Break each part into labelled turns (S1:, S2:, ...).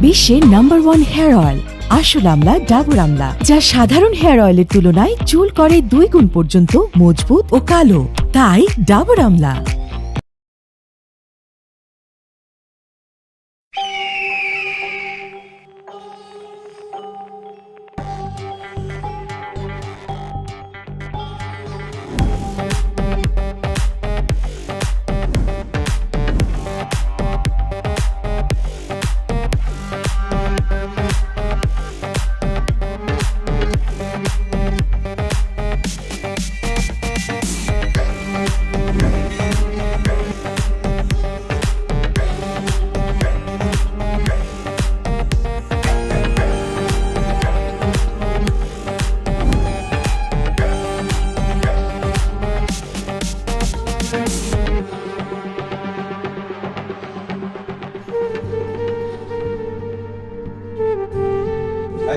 S1: বিশ্বের number 1 hair oil আসল আমলা ডাবর আমলা, যা সাধারণ হেয়ার অয়েলের তুলনায় চুল করে 2 গুণ পর্যন্ত মজবুত ও কালো। তাই ডাবর আমলা।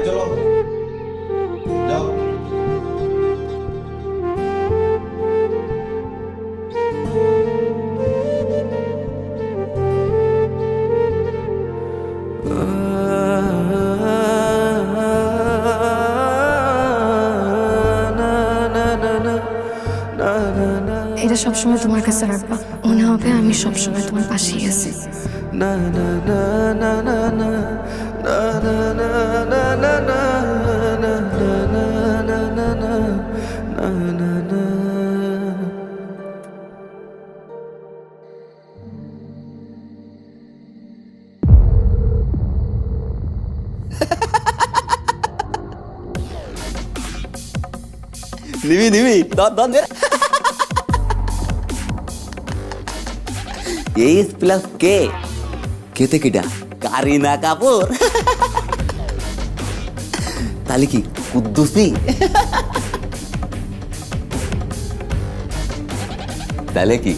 S2: চলো যাও।
S3: এটা সবসময় তোমার কাছে রাখবা, মনে হবে আমি সবসময় তোমার পাশেই আছি।
S4: নিবি দন এইচ প্লাস কে কেতে কিডা কারিনা কাপুর তাহলে কি কুদ্দুসি তাহলে কি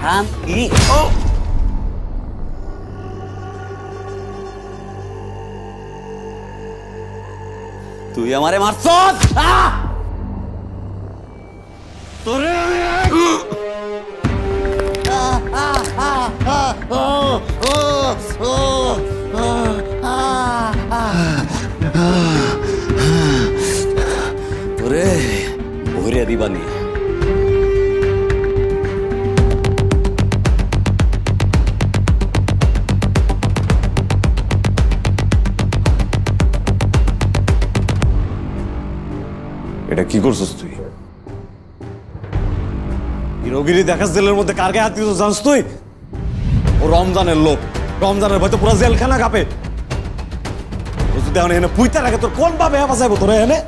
S4: হাম কি ও তুই আমারে মারছস তোরে তোরে ভরে দিবানি।
S2: এটা কি করছিস তুই? হিরোগিরি দেখাস জেলের মধ্যে কার গায়ে হাত দিয়েছ জানিস তুই? ও রমজানের লোক, রমজানের ভয়তো পুরো জেলখানা কাঁপে। ও যদি এখন এনে পুইতে রাখে তোর কোন ভাবে বাঁচাইবো তোরা এনে?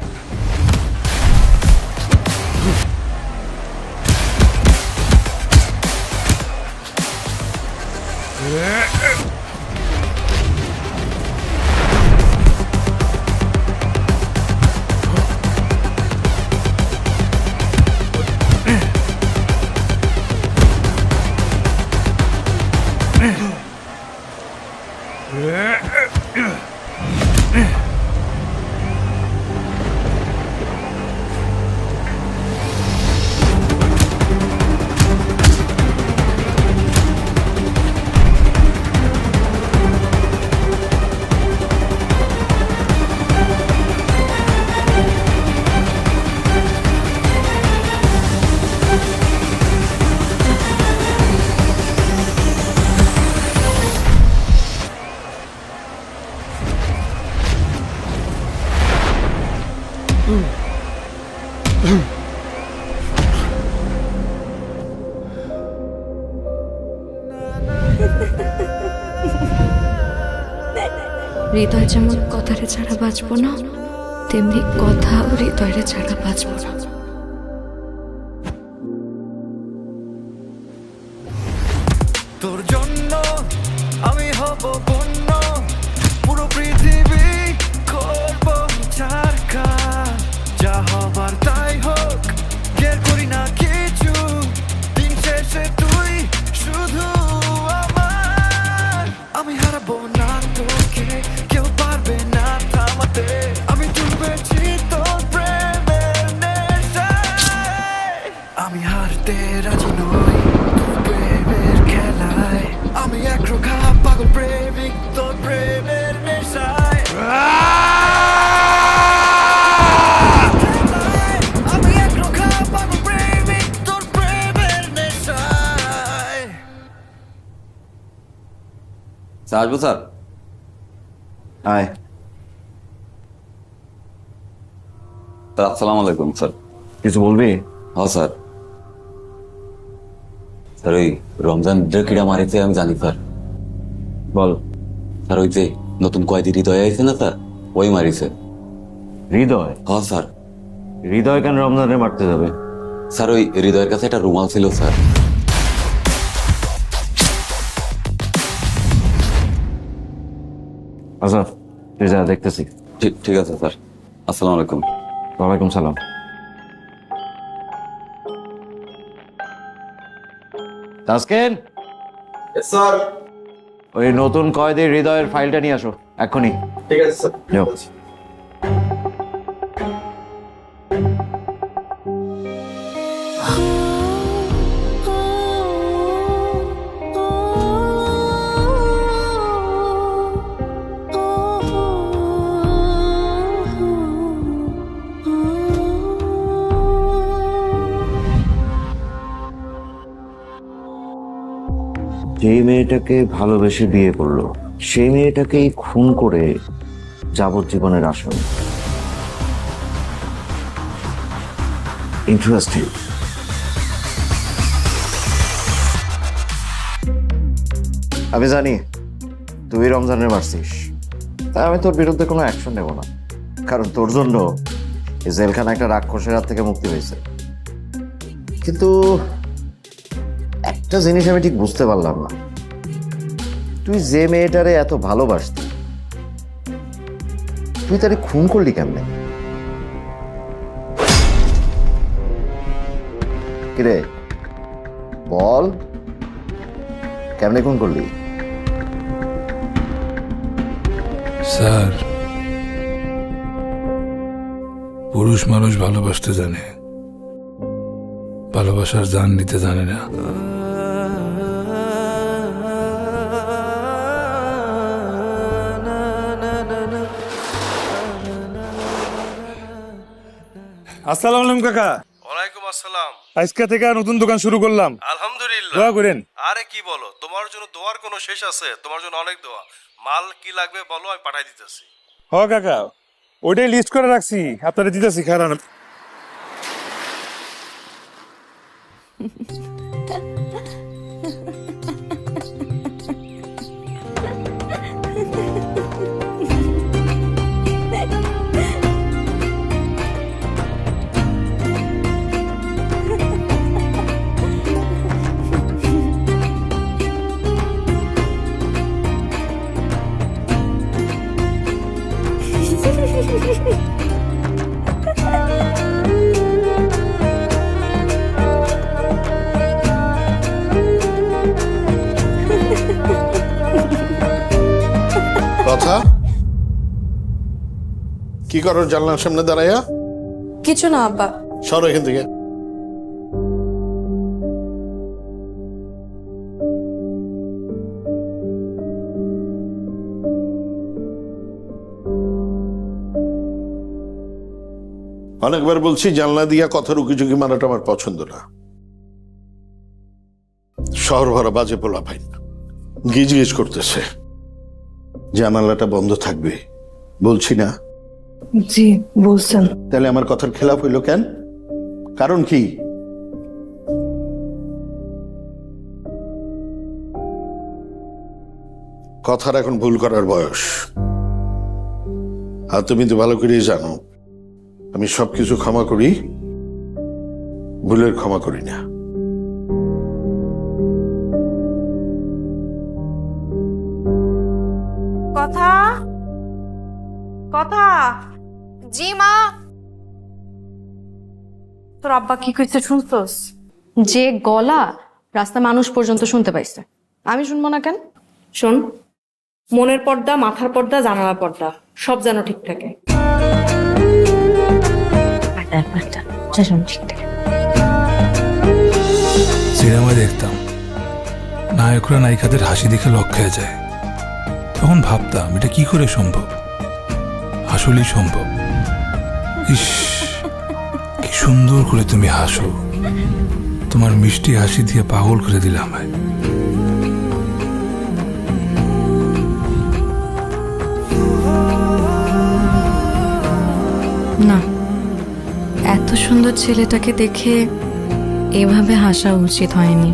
S3: হৃদয় যেমন কথারে ছাড়া বাঁচবো না, তেমনি কথাও হৃদয়ের ছাড়া বাঁচবো না।
S5: তোর জন্য আমি হব বন্য, পুরো পৃথিবী করব চারকা, যা হবার তাই হোক, কেয়ার করি না কিছু, দিন শেষে তুই শুধু আমার। আমি হারাবো না তোকে, কেউ পারবে না থামাতে, আমি ডুবেছি তোর প্রেমের নেশায়। আমি হারতে রাজি নই তোর প্রেমের খেলায়, আমি একরোখা পাগল প্রেমিক তোর প্রেমের
S4: স্যার আসবো স্যার?
S2: আয়।
S4: স্যার আসসালামু আলাইকুম স্যার।
S2: কিছু বলবি?
S4: হ্যাঁ স্যার। স্যার ওই রমজান কিরা মারিছে আমি জানি স্যার।
S2: বল।
S4: স্যার ওই যে নতুন কয়েদি হৃদয় আইছে না স্যার, ওই মারিছে।
S2: হৃদয়?
S4: হ্যাঁ স্যার।
S2: হৃদয় কেন রমজানে মারতে যাবে?
S4: স্যার ওই হৃদয়ের কাছে একটা রুমাল ছিল স্যার।
S2: আচ্ছা তুই যা, দেখতেছি।
S4: ঠিক আছে স্যার। আসসালামু আলাইকুম।
S2: ওয়ালাইকুম সালাম। তাসকিন,
S6: স্যার।
S2: ওই নতুন কয়েদি হৃদয়ের ফাইলটা নিয়ে আসো এক্ষুনি।
S6: ঠিক আছে স্যার।
S2: যাও। যেই মেয়েটাকে ভালোবেসে বিয়ে করলো সেই মেয়েটাকেই খুন করে যাবজ্জীবনের আসামি। ইন্টারেস্টিং। আমি জানি তুই রমজানের মারছিস, তাই আমি তোর বিরুদ্ধে কোনো অ্যাকশন নেব না, কারণ তোর জন্য এই জেলখানা একটা রাক্ষসের হাত থেকে মুক্তি পেয়েছে। কিন্তু একটা জিনিস আমি ঠিক বুঝতে পারলাম না, তুই যে মেয়েটারে এত ভালোবাসতি তুই তারে খুন করলি কেমনে? কিরে বল, কেমনে খুন করলি?
S7: স্যার, পুরুষ মানুষ ভালোবাসতে জানে, ভালোবাসার জান নিতে জানে না।
S8: আসসালামু আলাইকুম কাকা।
S6: ওয়ালাইকুম আসসালাম।
S8: আজকে থেকে নতুন দোকান শুরু করলাম,
S6: আলহামদুলিল্লাহ।
S8: দোয়া করেন।
S6: আরে কি বলো, তোমার জন্য দোয়ার কোনো শেষ আছে? তোমার জন্য অনেক দোয়া। মাল কি লাগবে বলো, আমি পাঠাই দিতেছি।
S8: হ কাকা, ওইটাই লিস্ট করে রাখছি, আপনারা দিতেছি। খারাপ
S9: কথা কি করো জানলার সামনে দাঁড়াইয়া?
S3: কিছু না আব্বা।
S9: সরো এখান থেকে। অনেকবার বলছি জানলা দিয়া কথা রুকিঝুঁকি মারাটা আমার পছন্দ না। শহর ভরা বাজে পোলা ভাই গিজ গিজ করতেছে, জানালাটা বন্ধ থাকবে বলছি না?
S3: জি বলছেন।
S9: তাহলে আমার কথার খেলাফ হইল কেন? কারণ কি? কথার এখন ভুল করার বয়স, আর তুমি তো ভালো করেই জানো আমি সবকিছু ক্ষমা করি, ভুলের ক্ষমা করি না।
S10: কথা কথা
S3: জি মা।
S10: তোর আব্বা কি কইছে শুনছস?
S3: যে গলা রাস্তা মানুষ পর্যন্ত শুনতে পাইছে, আমি শুনবো না কেন?
S10: শোন, মনের পর্দা, মাথার পর্দা, জানালার পর্দা সব যেন ঠিক থাকে।
S3: ঠিক থাকে।
S7: সিনেমায় দেখতাম নায়করা নায়িকাদের হাসি দেখে লক খেয়ে যায়, তখন ভাবতাম এটা কি করে সম্ভব। আসলেই সম্ভব। ইস, কি সুন্দর করে তুমি হাসো, তোমার মিষ্টি হাসি দিয়ে পাগল করে দিলে আমায়।
S3: সুন্দর ছেলেটাকে দেখে এভাবে হাসা উচিত হয়নি।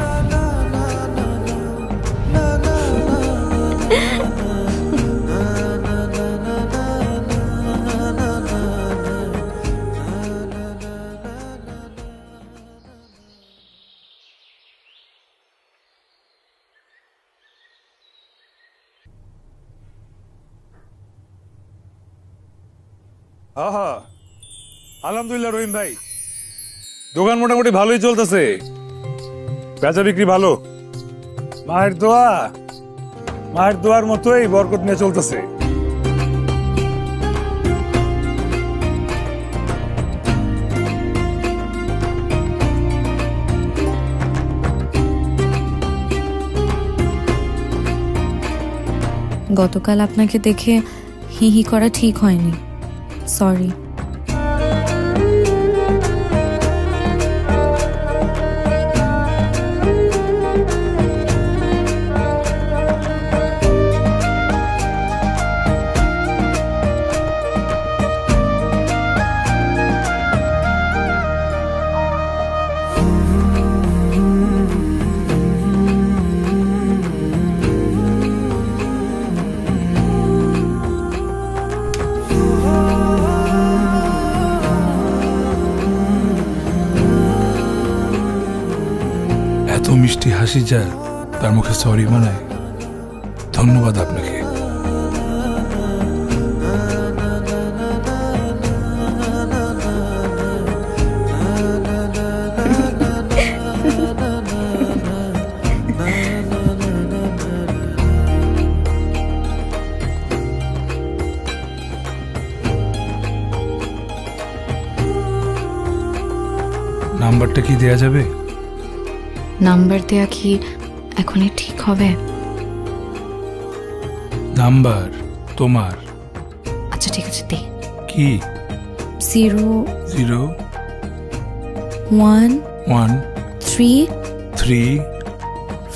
S8: আহা, আলহামদুলিল্লাহ রহিম ভাই, দোকান মোটামুটি ভালোই চলতেছে, বেচা বিক্রি ভালো। মায়ের দোয়ার মতোই বরকত নিয়ে চলতেছে।
S3: গতকাল আপনাকে দেখে হি হি করা ঠিক হয়নি, সরি।
S7: এত মিষ্টি হাসি যার, তার মুখে সরি মানায়, ধন্যবাদ আপনাকে। নাম্বারটা কি দেয়া যাবে?
S3: নাম্বার দেয়া কি এখনই ঠিক হবে?
S7: নাম্বার তোমার?
S3: আচ্ছা ঠিক আছে, দে।
S7: কি?
S3: 0
S7: 0
S3: 1
S7: 1
S3: 3
S7: 3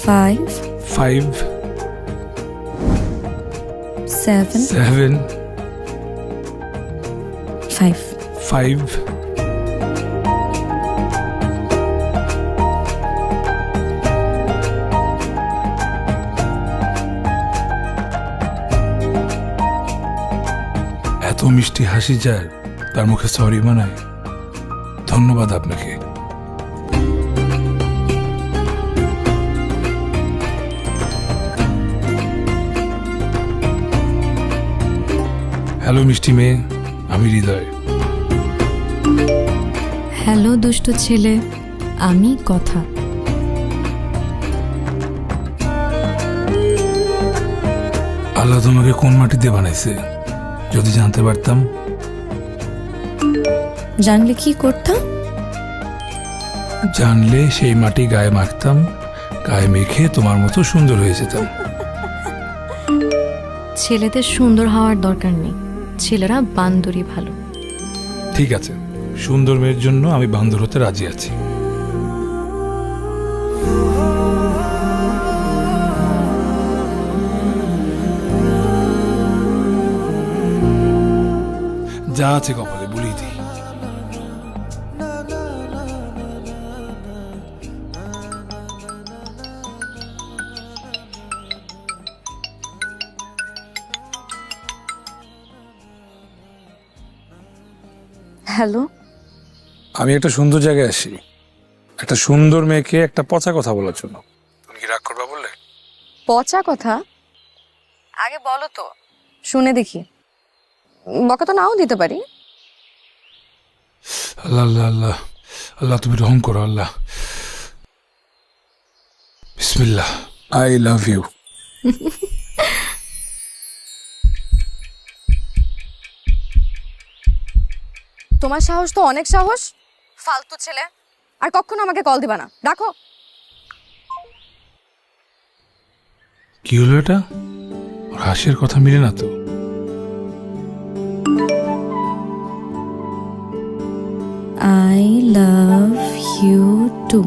S3: 5
S7: 5
S3: 7
S7: 7
S3: 5
S7: 5 এত মিষ্টি হাসি যার, তার মুখে সরি মানায়, ধন্যবাদ আপনাকে। হ্যালো মিষ্টি মেয়ে, আমি হৃদয়।
S3: হ্যালো দুষ্টু ছেলে, আমি কথা।
S7: আল্লাহ তোমাকে কোন মাটি দিয়ে বানাইছে যদি জানতে পারতাম?
S3: জানলে কি করতাম?
S7: জানলে সেই মাটি গায়ে মাখতাম, গায়ে মেখে তোমার মতো সুন্দর হয়ে যেতাম।
S3: ছেলেদের সুন্দর হওয়ার দরকার নেই, ছেলেরা বান্দরই ভালো।
S7: ঠিক আছে, সুন্দর মেয়ের জন্য আমি বান্দর হতে রাজি আছি। যা আছে কপালে বলেই দিই।
S3: হ্যালো,
S7: আমি একটা সুন্দর জায়গায় আসি, একটা সুন্দর মেয়েকে একটা পচা কথা বলার জন্য। তুমি কি রাগ করবা বললে?
S10: পচা কথা? আগে বলো তো, শুনে দেখি। বকা তো নাও দিতে পারি।
S7: আল্লাহ আল্লাহ আল্লাহ আল্লাহ, তুমি রহম করো আল্লাহ। বিসমিল্লাহ, আই লাভ ইউ।
S10: তোমার সাহস তো অনেক সাহস, ফালতু ছেলে। আর কখনো আমাকে কল দিবা না, রাখো।
S7: কি হলো এটা? ওর হাসির কথা মিলে না তো।
S3: I love you too.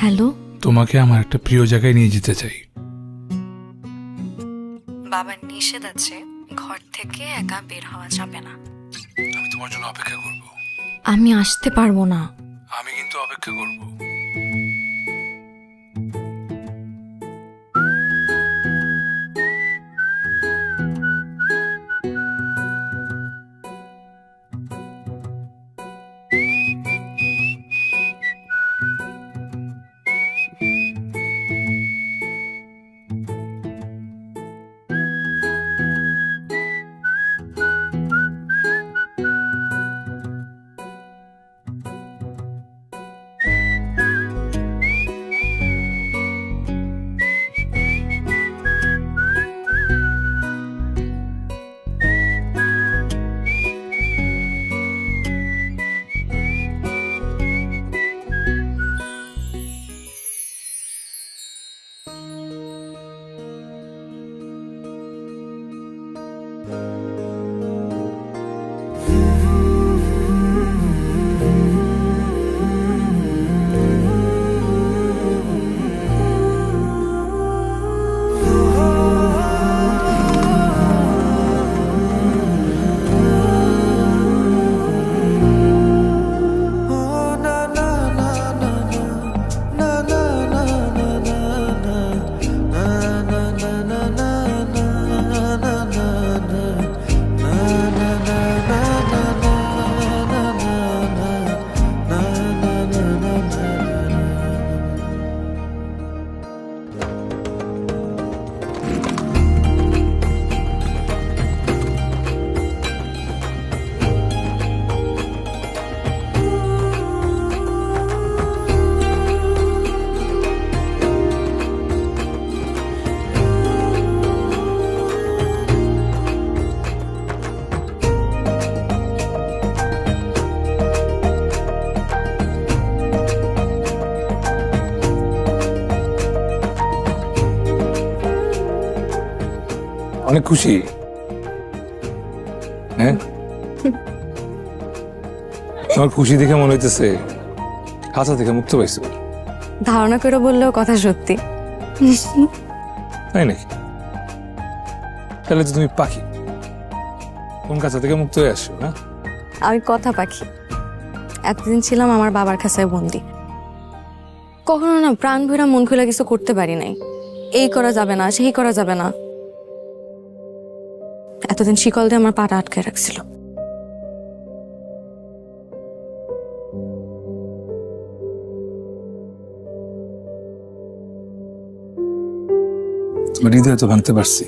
S3: Hello,
S7: তোমাকে আমার একটা প্রিয় জায়গায় নিয়ে যেতে চাই।
S3: বাবার নিষেধ আছে, ঘর থেকে একা বের হওয়া যাবে না।
S7: আমি তোমার জন্য অপেক্ষা করব।
S3: আমি আসতে পারবো না।
S7: আমি কিন্তু অপেক্ষা করব। অনেক খুশি। হ্যাঁ, তোমার খুশি দেখে মনে হইতেছে খাঁচা থেকে মুক্ত পাইছো।
S10: ধারণা করে বললেও কথা সত্যি।
S7: তাই নাকি? তাহলে তো তুমি পাখি, কোন খাঁচা থেকে মুক্ত হয়ে আসছো না?
S10: আমি কথা পাখি। এতদিন ছিলাম আমার বাবার খাঁচায় বন্দি। কখনো না প্রাণ ভরা মন খুলে কিছু করতে পারি নাই। এই করা যাবে না, সেই করা যাবে না। এতদিন শিকল দিয়ে আমার পাটা আটকে রাখছিল।
S7: তোমার হৃদয় তো ভাঙতে পারছি।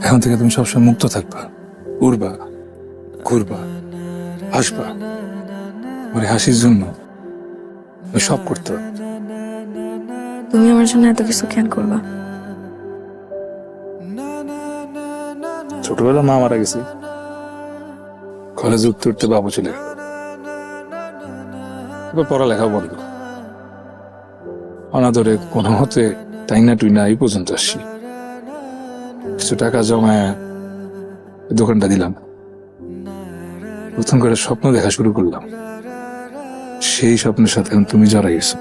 S7: এখন থেকে তুমি সবসময় মুক্ত থাকবা, উড়বা, ঘুরবা, হাসবা। ওর হাসির জন্য সব করতে হবে।
S10: তুমি আমার জন্য এত কিছু কেন করবা?
S7: ছোটবেলা মা মারা গেছে, কলেজে উঠতে উঠতে বাবু চলে গেল, এবার পড়ালেখা বন্ধ। অনাদরে কোনো মতে টাইনা টুইনা এই পর্যন্ত আসছি। কিছু টাকা জমায় দোকানটা দিলাম, নতুন করে স্বপ্ন দেখা শুরু করলাম। সেই স্বপ্নের সাথে তুমি জড়াই গেছো।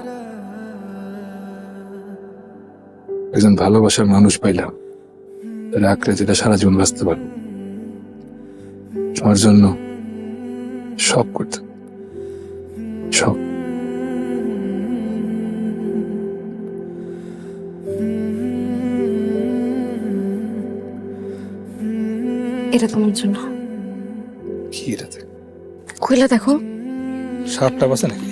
S7: একজন ভালোবাসার মানুষ পাইলাম, রাখলে যেটা সারা জীবন বাঁচতে পারবো। তোমার জন্য সব করতে, সব।
S10: এটা তোমার জন্য।
S7: কি এটাতে?
S10: খুলে দেখো।
S7: সাপটা বাসে নাকি?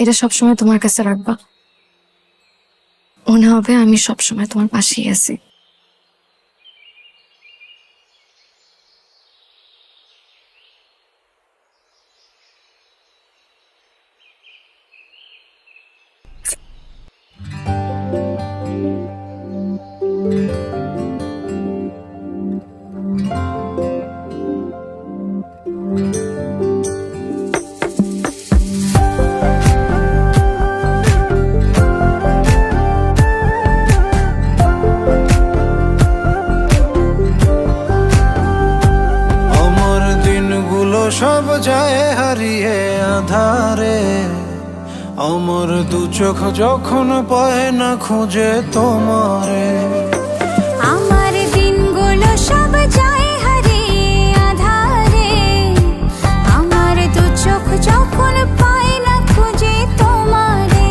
S10: এটা সবসময় তোমার কাছে রাখবা। মনে হবে আমি সবসময় তোমার পাশেই আছি।
S5: সব যায় হারিয়ে আধারে, আমার দু চোখ যখন পায় না খুঁজে তোমারে।
S11: আমার দিনগুলো সব যায় হারিয়ে আধারে, আমার দু চোখ যখন পায় না খুঁজে তোমারে।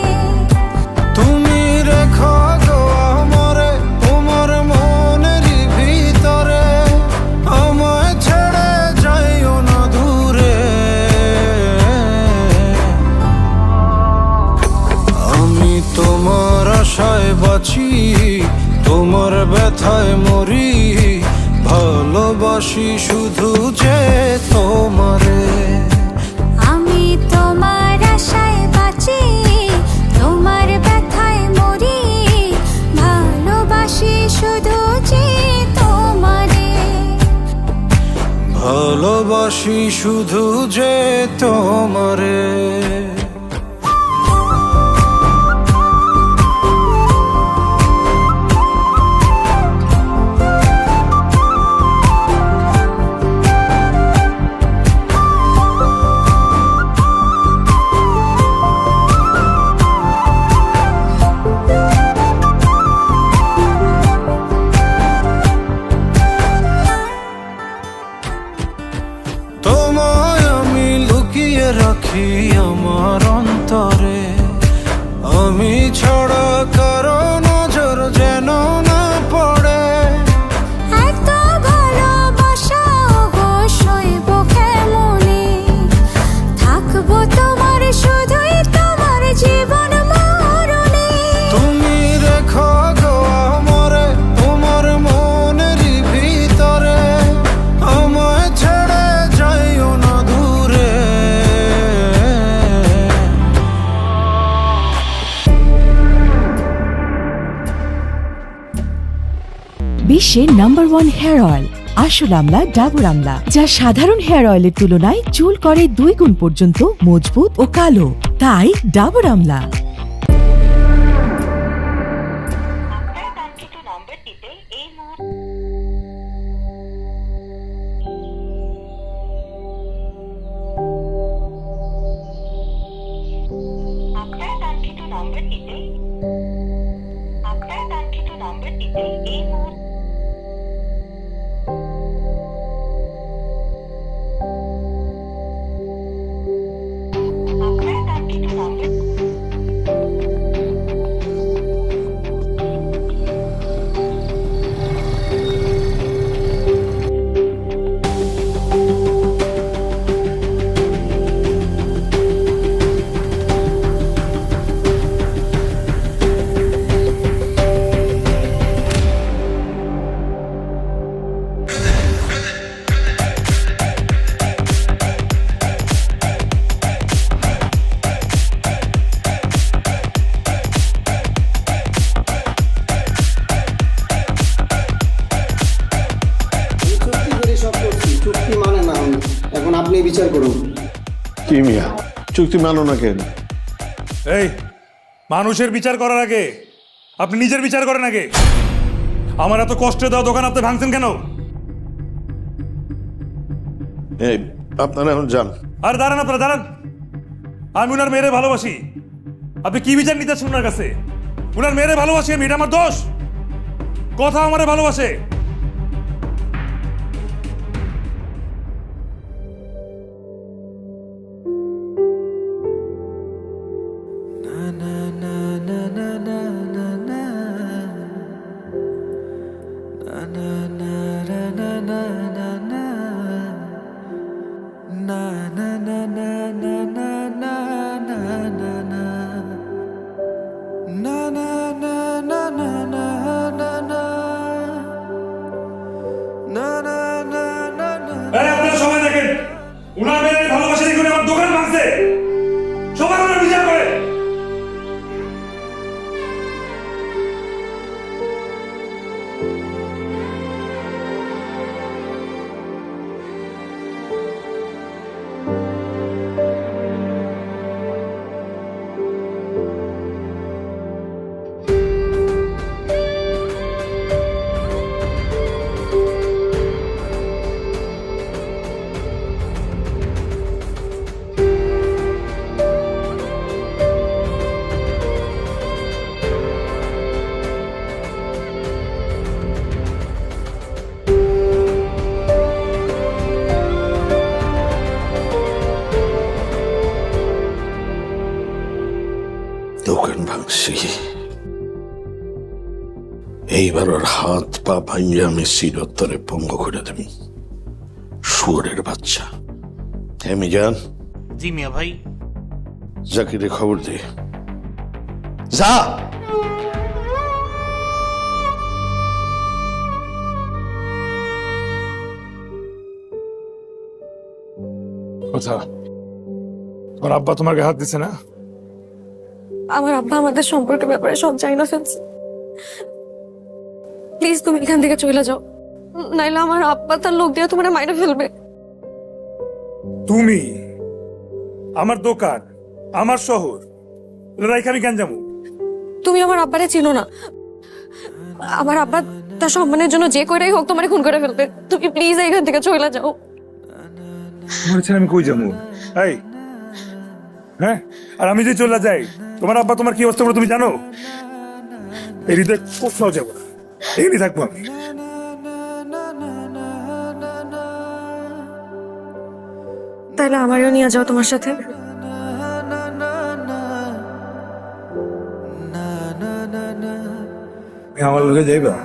S5: তুমি রেখো গো আমারে তোমার মনের ভিতরে, আমায় ছেড়ে যাইও না দূরে। আমি তোমার আশায় বাঁচি, তোমার ব্যথায় মরি, ভালোবাসি শুধু যে তোমারে।
S11: আমি তোমার আশায় বাঁচি, তোমার ব্যথায় মরি, ভালোবাসি শুধু যে তোমারে।
S5: ভালোবাসি শুধু যে তোমারে। তোমায় আমি লুকিয়ে রাখি আমার অন্তরে, আমি ছাড়া কারো নজর যেন না পড়ে।
S11: এত ভালোবাসা অবশ্যই কেমনে, থাকবো তোমার শুধুই তোমার জীবন মরণে।
S5: তুমি রেখো গো আমারে তোমার মনের ভিতরে, আমায় ছেড়ে যাইও না দূরে।
S1: বিশ্বের #1 হেয়ার অয়েল আসল আমলা ডাবর আমলা, যা সাধারণ হেয়ার অয়েলের তুলনায় চুল করে 2 গুণ পর্যন্ত মজবুত ও কালো, তাই ডাবর আমলা।
S12: আপনি বিচার করুন।
S9: কি মিয়া চুক্তি মানো না কেন?
S8: এই মানুষের বিচার করার আগে আপনি নিজের বিচার করেন আগে। আমার এত কষ্টে দেওয়া দোকান আপনি ভাঙছেন কেন?
S9: এই আপনারা এখন যান।
S8: আর দাঁড়ান, আপনারা দাঁড়ান। আমি উনার মেয়েরে ভালোবাসি, আপনি কি বিচার নিতেছেন ওনার কাছে? উনার মেয়েরে ভালোবাসি আমি, এটা আমার দোষ? কথা আমারে ভালোবাসে। সবাই দেখেন, উনার মেয়ের ভালোবাসা দেখে আমার দোকান ভাঙছে। সবাই ওনার বিচার করে।
S9: মানছি, এইবার ওর হাত পা ভাঙিয়ে আমি চিরতরে পঙ্গ করে দেব। শুয়োরের বাচ্চা। হ্যাঁ মিজান।
S12: জি মিয়া ভাই।
S9: জাকিরে খবর দে। যা।
S8: কথা, তোমার আব্বা তোমাকে হাত দিছে না?
S10: আমার আব্বা আমাদের সম্পর্কের ব্যাপারে সব জানি না ফেলছে। প্লিজ তুমি এখান থেকে চলে যাও, নাইলে আমার আব্বা তার লোক দিয়ে তোমার মাইরে ফেলবে।
S8: তুমি আমার দোকান, আমার শহর, এখানে কেন যাবো?
S10: তুমি আমার আব্বারে চিনো না। আমার আব্বা তার সম্মানের জন্য যে করেই হোক তোমার খুন করে ফেলবে। তুমি প্লিজ এখান থেকে চলে যাও।
S8: তোমার ছেলে আমি কই যাবো? এই হ্যাঁ, আর আমি যদি চলে যাই তোমার আব্বা তোমার কি অবস্থা করে তুমি জানো? এই হৃদয় কোথাও যাবো না, এখানেই থাকবো আমি।
S10: তাহলে আমারও নিয়ে যাও তোমার সাথে।
S8: আমার লোকে যাইবা?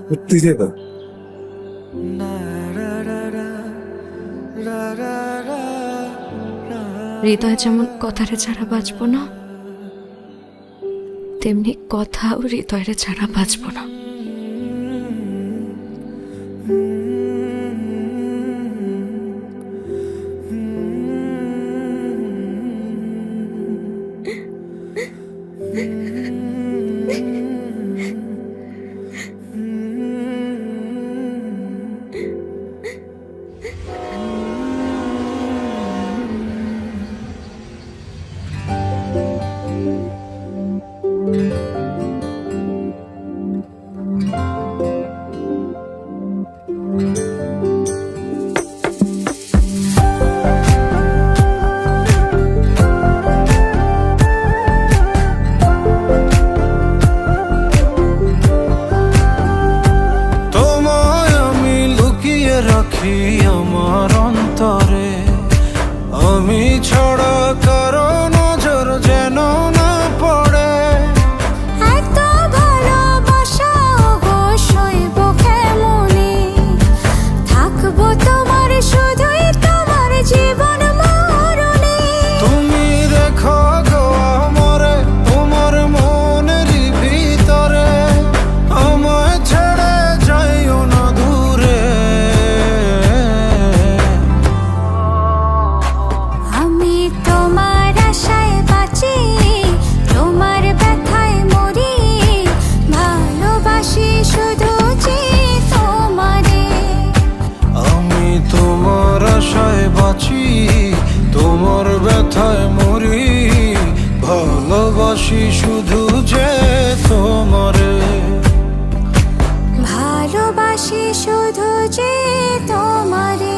S8: সত্যি যাইবা?
S3: হৃদয় যেমন কথারে ছাড়া বাঁচবো না, তেমনি কথাও হৃদয়ের ছাড়া বাঁচবো না।
S5: রাখি আমার অন্তরে, আমি ছড়া কারো নজর যেন না পড়ে।
S11: এত ভালোবাসা অবশ্যই বুকে মনে, থাকবো তোমার শুধুই তোমার জীবন মরণে।
S5: তুমি রেখো গো আমরে তোমার মনের ভিতরে, আমায় ছেড়ে যাইও না দূরে।
S11: আমি তোমার আশায় বাঁচি, তোমার ব্যথায় মরি, ভালোবাসি শুধু যে তোমারে।
S5: আমি তোমার আশায় বাঁচি, তোমার ব্যথায় মরি, ভালোবাসি শুধু যে তোমারে।
S11: ভালোবাসি শুধু যে তোমারে।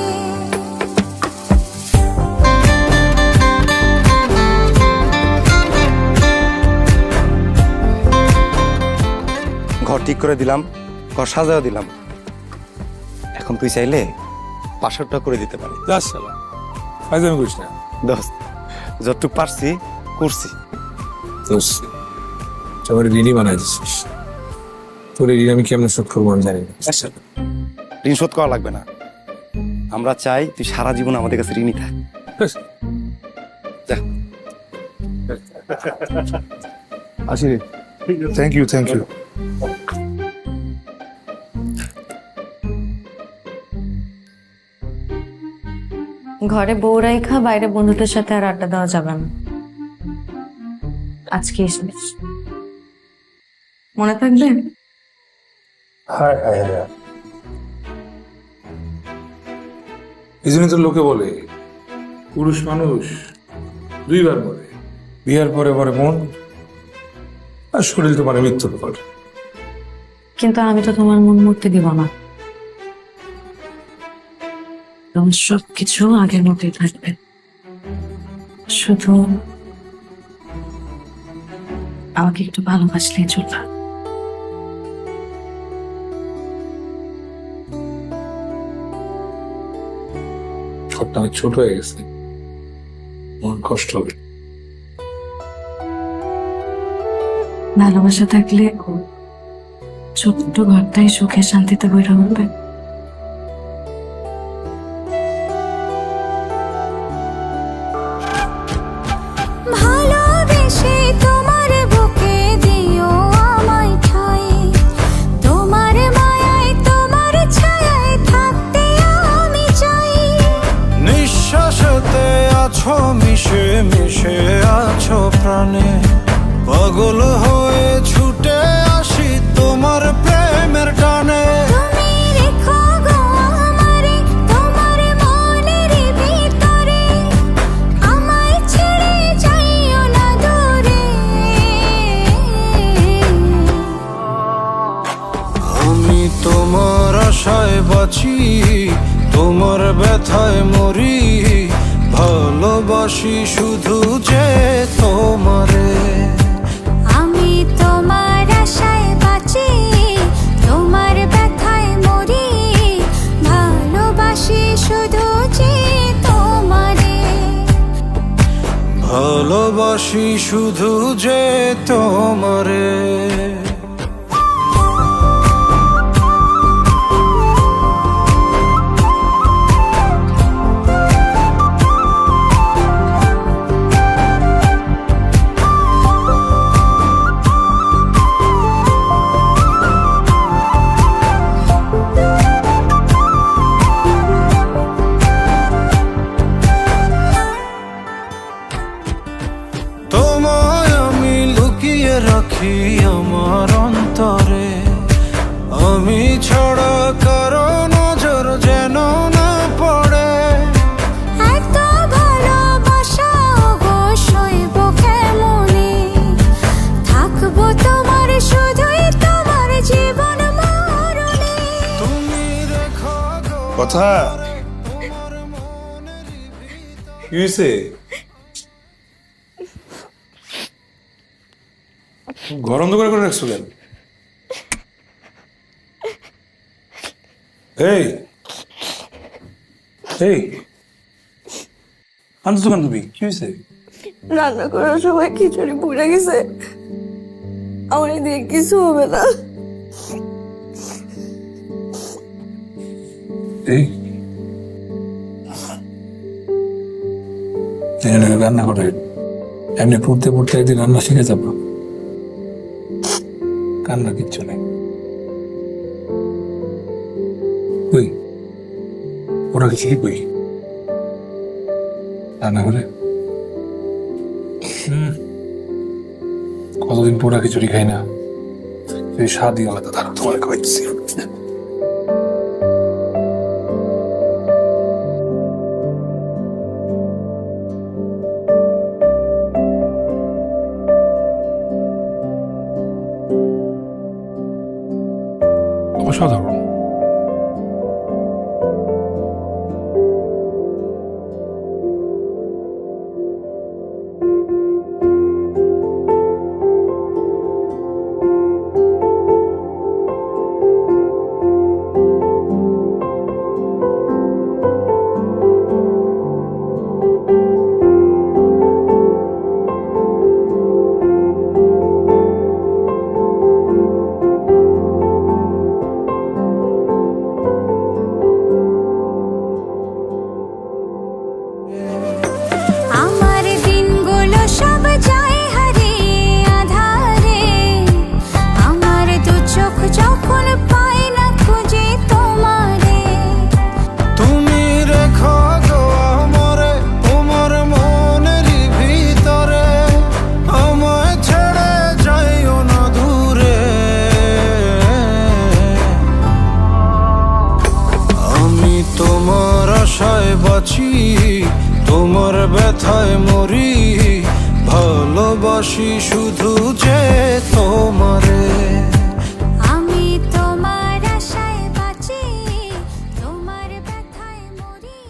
S13: ঘর ঠিক করে দিলাম, ঘর সাজাও দিলাম। এখন তুই চাইলে পাশারটা করে দিতে পারি।
S8: ফাইজলামি করিস না
S13: দোস্ত, যতটুকু পারছি করছি।
S8: দোস্ত, আমার ঋণই বানাই দিচ্ছিস। তোর ঋণ আমি কেমন শোধ করবো আমি জানি না।
S13: ঋণ শোধ করা লাগবে না, আমরা চাই তুই সারা জীবন আমাদের কাছে ঋণই থাক।
S8: আসি রে। Thank you, thank you.
S10: ঘরে বউ রাইখা বাইরে বন্ধুদের সাথে আর আড্ডা দেওয়া যাবে না। আজকে শেষ, মনে থাকবে?
S8: হায় হায় হায়, এই জন্য তো লোকে বলে পুরুষ মানুষ দুইবার মরে, বিয়ার পরে পরে মন, আর শরীর তো মানে মৃত্যুর পর।
S10: কিন্তু আমি তো তোমার মন মরতে দিব না। তোমার সবকিছু আগের মতোই থাকবে, শুধু আমাকে একটু ভালোবাসলেই চলবে।
S8: ছোট্ট অনেক ছোট হয়ে গেছে, মন কষ্ট হবে।
S3: ভালোবাসা থাকলে ছোট্ট ঘরটাই সুখে শান্তিতে বইরা উঠবে।
S11: ভালোবেসে তোমার বুকে দিও আমায় ঠাঁই, তোমার মায়ায় তোমার ছায়ায় থাকতে আমি চাই।
S5: নিঃশ্বাসেতে আছো মিশে মিশে আছো প্রাণে, পাগল হয়ে ছুটে আসি তোমার প্রেমের টানে।
S11: তুমি রেখো গো আমারে তোমার মনের ভিতরে, আমায় ছেড়ে যাইও না দূরে।
S5: আমি তোমার আশায় বাঁচি, তোমার ব্যথায় মরি, ভালোবাসি শুধু যে তোমারে।
S11: আমি তোমার আশায় বাঁচি, তোমার ব্যথায় মরি, ভালোবাসি শুধু যে তোমারে।
S5: ভালোবাসি শুধু যে তোমারে। তোমায় আমি লুকিয়ে রাখি আমার অন্তরে, আমি ছাড়া কারো নজর যেন না পড়ে।
S11: এত ভালোবাসা অবশ্যইব কেমনে, থাকবো তোমার শুধুই তোমার জীবন মরণে।
S5: তুমি রেখো গো
S8: কথা কি হয়েছে? গরম তো করে রাখছো কেন? এই এই আনছো কেন তুমি? কি হয়েছে?
S10: রান্না করার সময় খিচুড়ি পুড়ে গেছে, আমার এদিকে কিছু হবে না।
S7: এই রান্না করে এমনি পড়তে পড়তে একদিন রান্না শিখে যাবো, কান্না কিচ্ছু নেই। কই ওরা কিছু কি কই রান্না করে? কতদিন পোড়া খিচুড়ি খাই না, সেই স্বাদই আলাদা। তারা তোমার খাওয়াইছি। অসাধারণ।
S11: আমার দিনগুলো সব যায় হারিয়ে আধারে, আমার দু চোখ যখন পায় না খুঁজে তোমারে।
S5: তুমি রেখো গো আমারে তোমার মনের ভিতরে, আমায় ছেড়ে যাইও না দূরে। আমি তোমার আশায় বাঁচি, তোমার ব্যথায় মরি, ভালোবাসি শুধু যে তোমারে।
S11: আমি তোমার আশায় বাঁচি, তোমার ব্যথায় মরি।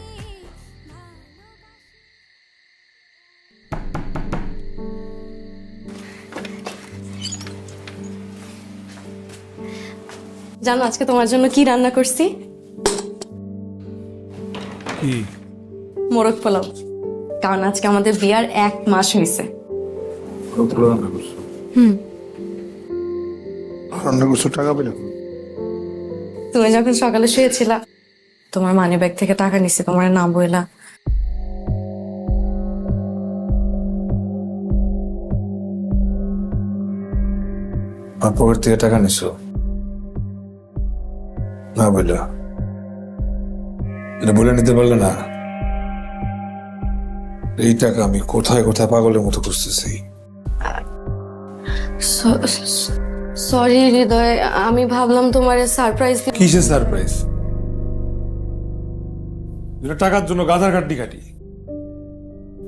S10: জানো আজকে তোমার জন্য কি রান্না করছি?
S7: কি?
S10: মোরগ পোলাও। কারণ আজকে আমাদের বিয়ার 1 মাস হয়েছে।
S7: কতগুলো রান্না করছো?
S9: রান্না করছো টাকা পেলে?
S10: তুমি যখন সকালে শুয়েছিলা তোমার মানি ব্যাগ থেকে টাকা নিছি, তোমার নাম বইলা।
S7: আমার পকেট থেকে টাকা নিছো না বললা? এটা বলে নিতে পারলে না? এই টাকা আমি কোথায় কোথায় পাগলের মতো খুঁজতেছি।
S10: সরি হৃদয়, আমি ভাবলাম তোমার সারপ্রাইজ।
S7: কিসের সারপ্রাইজ? এটা টাকার জন্য গাধার কাটি কাটি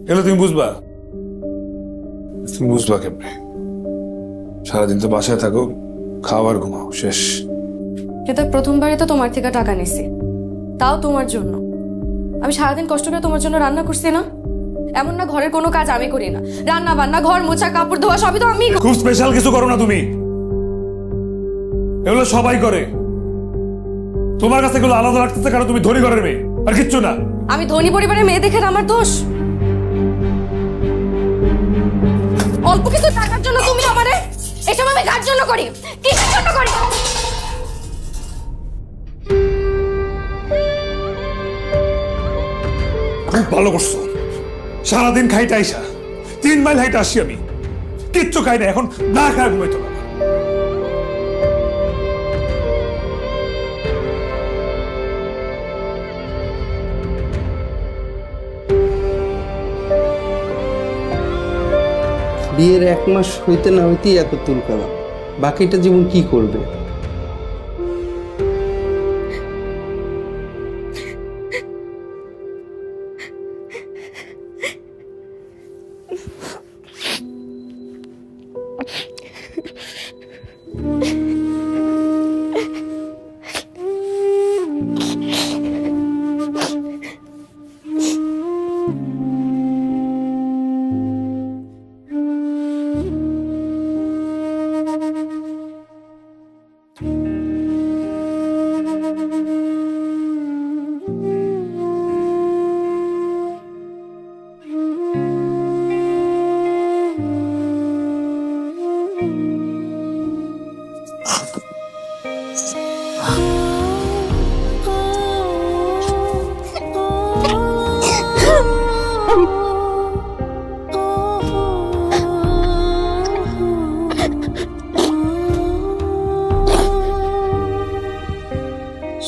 S7: এগুলো তুমি বুঝবা? তুমি বুঝবা কেমনে? সারাদিন তো বাসায় থাকো, খাওয়ার ঘুমাও, শেষ।
S10: হৃদয়, প্রথমবারই তো তোমার থেকে টাকা নিছি, তাও তোমার জন্য। আমি সারাদিন কষ্ট করে তোমার জন্য রান্না করছি না? এমন না ঘরের কোনো কাজ আমি করি না, রান্না বান্না, ঘর মোছা, কাপড় ধোয়া সবই তো আমি।
S8: খুব স্পেশাল কিছু করো না তুমি, এগুলো সবাই করে। তোমার কাছে এগুলো আলাদা লাগতেছে কারণ তুমি ধনী ঘরের মেয়ে, আর কিচ্ছু না।
S10: আমি ধনী পরিবারের মেয়ে দেখে আমার দোষ? অল্প কিছু টাকার জন্য তুমি আমারে এসব আমি কার জন্য করি, কিসের জন্য করি?
S8: খুব ভালো করছো। সারাদিন খাইতে আইসা 3 মাইল হাইটে আসি আমি, কিচ্ছু খাই না, এখন না খায় ঘুমাইতে পারবো।
S12: বিয়ের 1 মাস হইতে না হইতেই এত তুলকালা, বাকিটা জীবন কি করবে?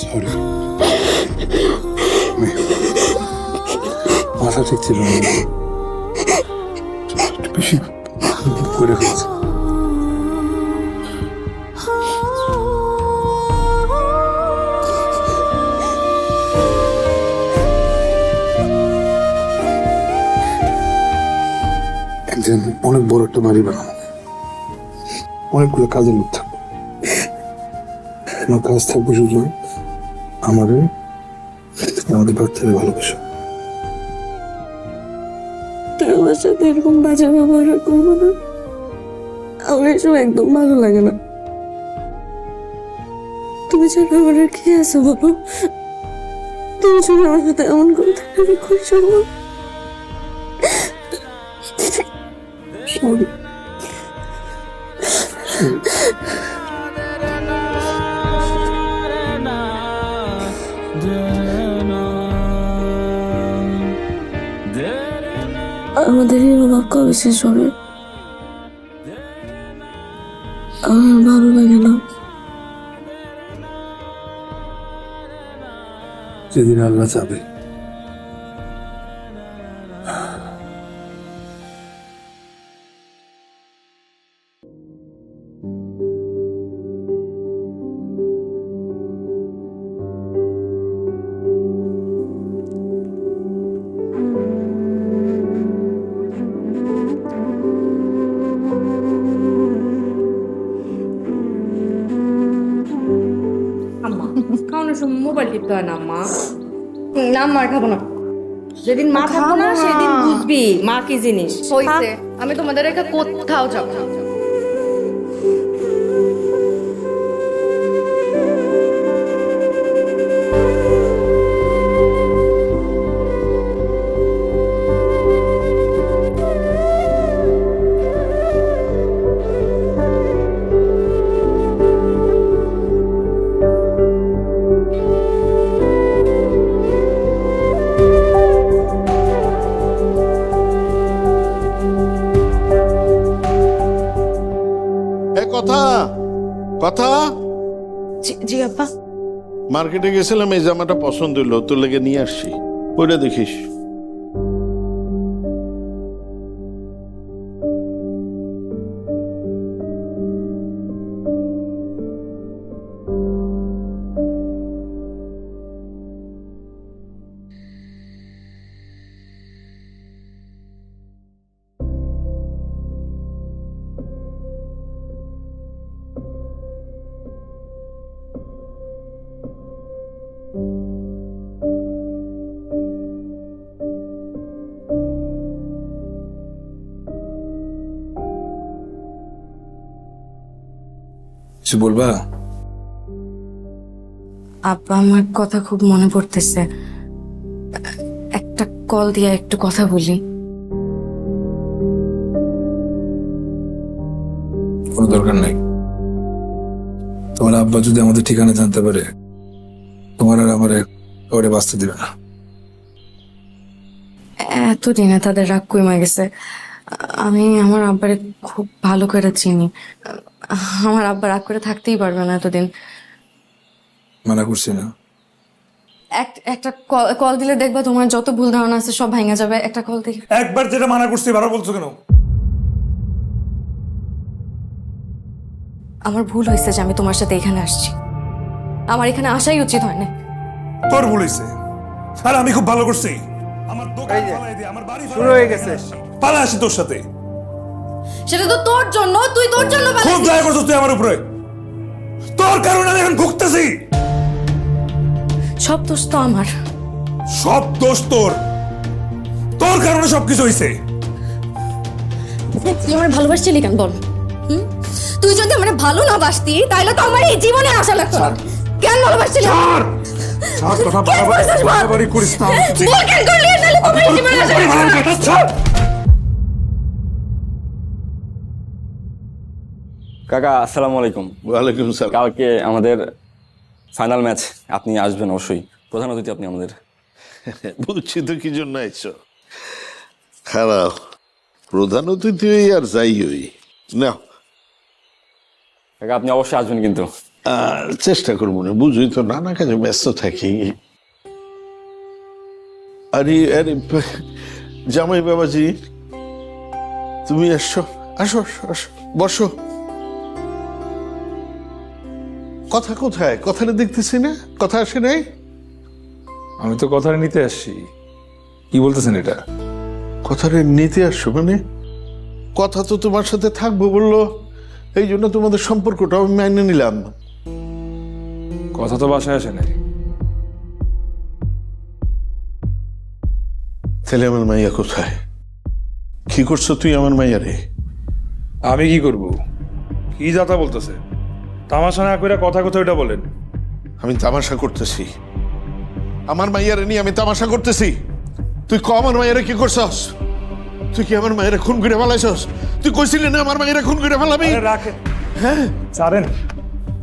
S7: সরি, মাথা ঠিক ছিল না, বেশি করে ফেলছি। একদিন অনেক বড় একটা বাড়ি বানাবো, অনেকগুলো কাজের লোক থাকবো। আমার কাজ থাকবো শুধু আমাদের বাচ্চাদের ভালোবাসা।
S10: আমার সাথে এরকম বাজে ব্যবহার করবো না, আমার এসব একদম ভালো লাগে না। তুমি যেন আমার আর কি আছে বলো? তুমি যদি আমার সাথে এমন করে থাকলে আমি খুশি হবো।
S7: সরি।
S10: আমাদের এই অভাব কবে শেষ হবে? আমার ভালো লাগে না।
S7: যেদিন আল্লাহ চাবে।
S10: মোবাইল টিপতে হয় না মা। না মার খাবো না, যেদিন মা খাবো না সেদিন বুঝবি মা কি জিনিস। হইছে, আমি তোমাদের রেখে কোথাও যাবো না। জি আব্বা।
S9: মার্কেটে গেছিলাম, এই জামাটা পছন্দ হলো, তোর লেগে নিয়ে আসছি, ওইটা দেখিস।
S7: কিছু বলবা?
S10: আব্বা, আমার কথা খুব মনে পড়তেছে, একটা কল দিয়ে একটু কথা বলি।
S7: কোনো দরকার নাই। তোমার আব্বা যদি আমাদের ঠিকানা জানতে পারে, তোমার আর আমার ওরে বাঁচতে দিবে না।
S10: এতদিনে তাদের রাগ কমে গেছে। আমি আমার আব্বারে খুব ভালো করে চিনি। আমার আব্বা রাগ করে থাকতেই পারবে না এতদিন।
S7: মানা করছি না?
S10: একটা কল দিলে দেখবা তোমার যত ভুল ধারণা আছে সব ভাঙা যাবে। একটা কল দেখে
S8: একবার যেটা মানা করছি বারবার বলছো কেন?
S10: আমার ভুল হয়েছে যে আমি তোমার সাথে এখানে আসছি। আমার এখানে আসাই উচিত হয় না।
S8: তোর ভুল হয়েছে, আর আমি খুব ভালো করছি। আমার দোকান ফালাই দিয়ে, আমার বাড়ি
S12: শুরু হয়ে গেছে।
S8: পালা আসি তোর সাথে।
S10: সেটা তো তোর জন্য, তুই তোর জন্য
S8: খুব দয়া করছিস তুই আমার উপরে। তোর কারণে আমি এখন ভুগতেছি।
S10: সব দোষ তো আমার।
S8: সব দোষ তোর, তোর কারণে সবকিছু হয়েছে।
S10: তুই আমার ভালোবাসছিলি কেন বল? তুই যদি আমার ভালো না বাসতি তাহলে তো আমার এই জীবনে আশা লাগতো না। কেন ভালোবাসছিলি?
S13: কাকা আসসালামু আলাইকুম।
S9: ওয়ালাইকুম সালাম।
S13: কালকে আমাদের ফাইনাল ম্যাচ, আপনি আসবেন অবশ্যই, প্রধান অতিথি আপনি আমাদের।
S9: বুঝছি তো কি জন্য আইছো। খারাপ প্রধান অতিথি আর যাই হই না,
S13: কাকা আপনি অবশ্যই আসবেন কিন্তু।
S9: চেষ্টা করবো না, বুঝুই তো নানা কাজে ব্যস্ত থাকি। আরে আরে জামাই বাবাজি, তুমি আসছো, আসো আসো, বসো। কথা কোথায়? কথাটা দেখতেছি না, কথা আসে নাই।
S7: আমি তো কথাটা নিতে আসছি। কি বলতেছেন এটা?
S9: কথাটা নিতে আসছো মানে? কথা তো তোমার সাথে থাকবো বললো, এই জন্য তোমাদের সম্পর্কটা আমি মেনে নিলাম।
S7: কথা তো বাসায় আসে নাই।
S9: তাহলে আমার মাইয়া কোথায়? কি করছো তুই আমার মাইয়ারে?
S8: আমি কি করব? কি যাতা বলতেছে? তামাশা না করে কথা কথা ওইটা বলেন।
S9: আমি তামাশা করতেছি? আমার মাইয়ারে নিয়ে আমি তামাশা করতেছি? তুই ক আমার মাইয়ারে কি করছস? তুই কি আমার মায়ের খুন করে ফেলাইছস? তুই কইছিলি না আমার মায়ের খুন করে ফেলাবি?
S8: রাখেন,
S9: হ্যাঁ
S8: ছাড়েন,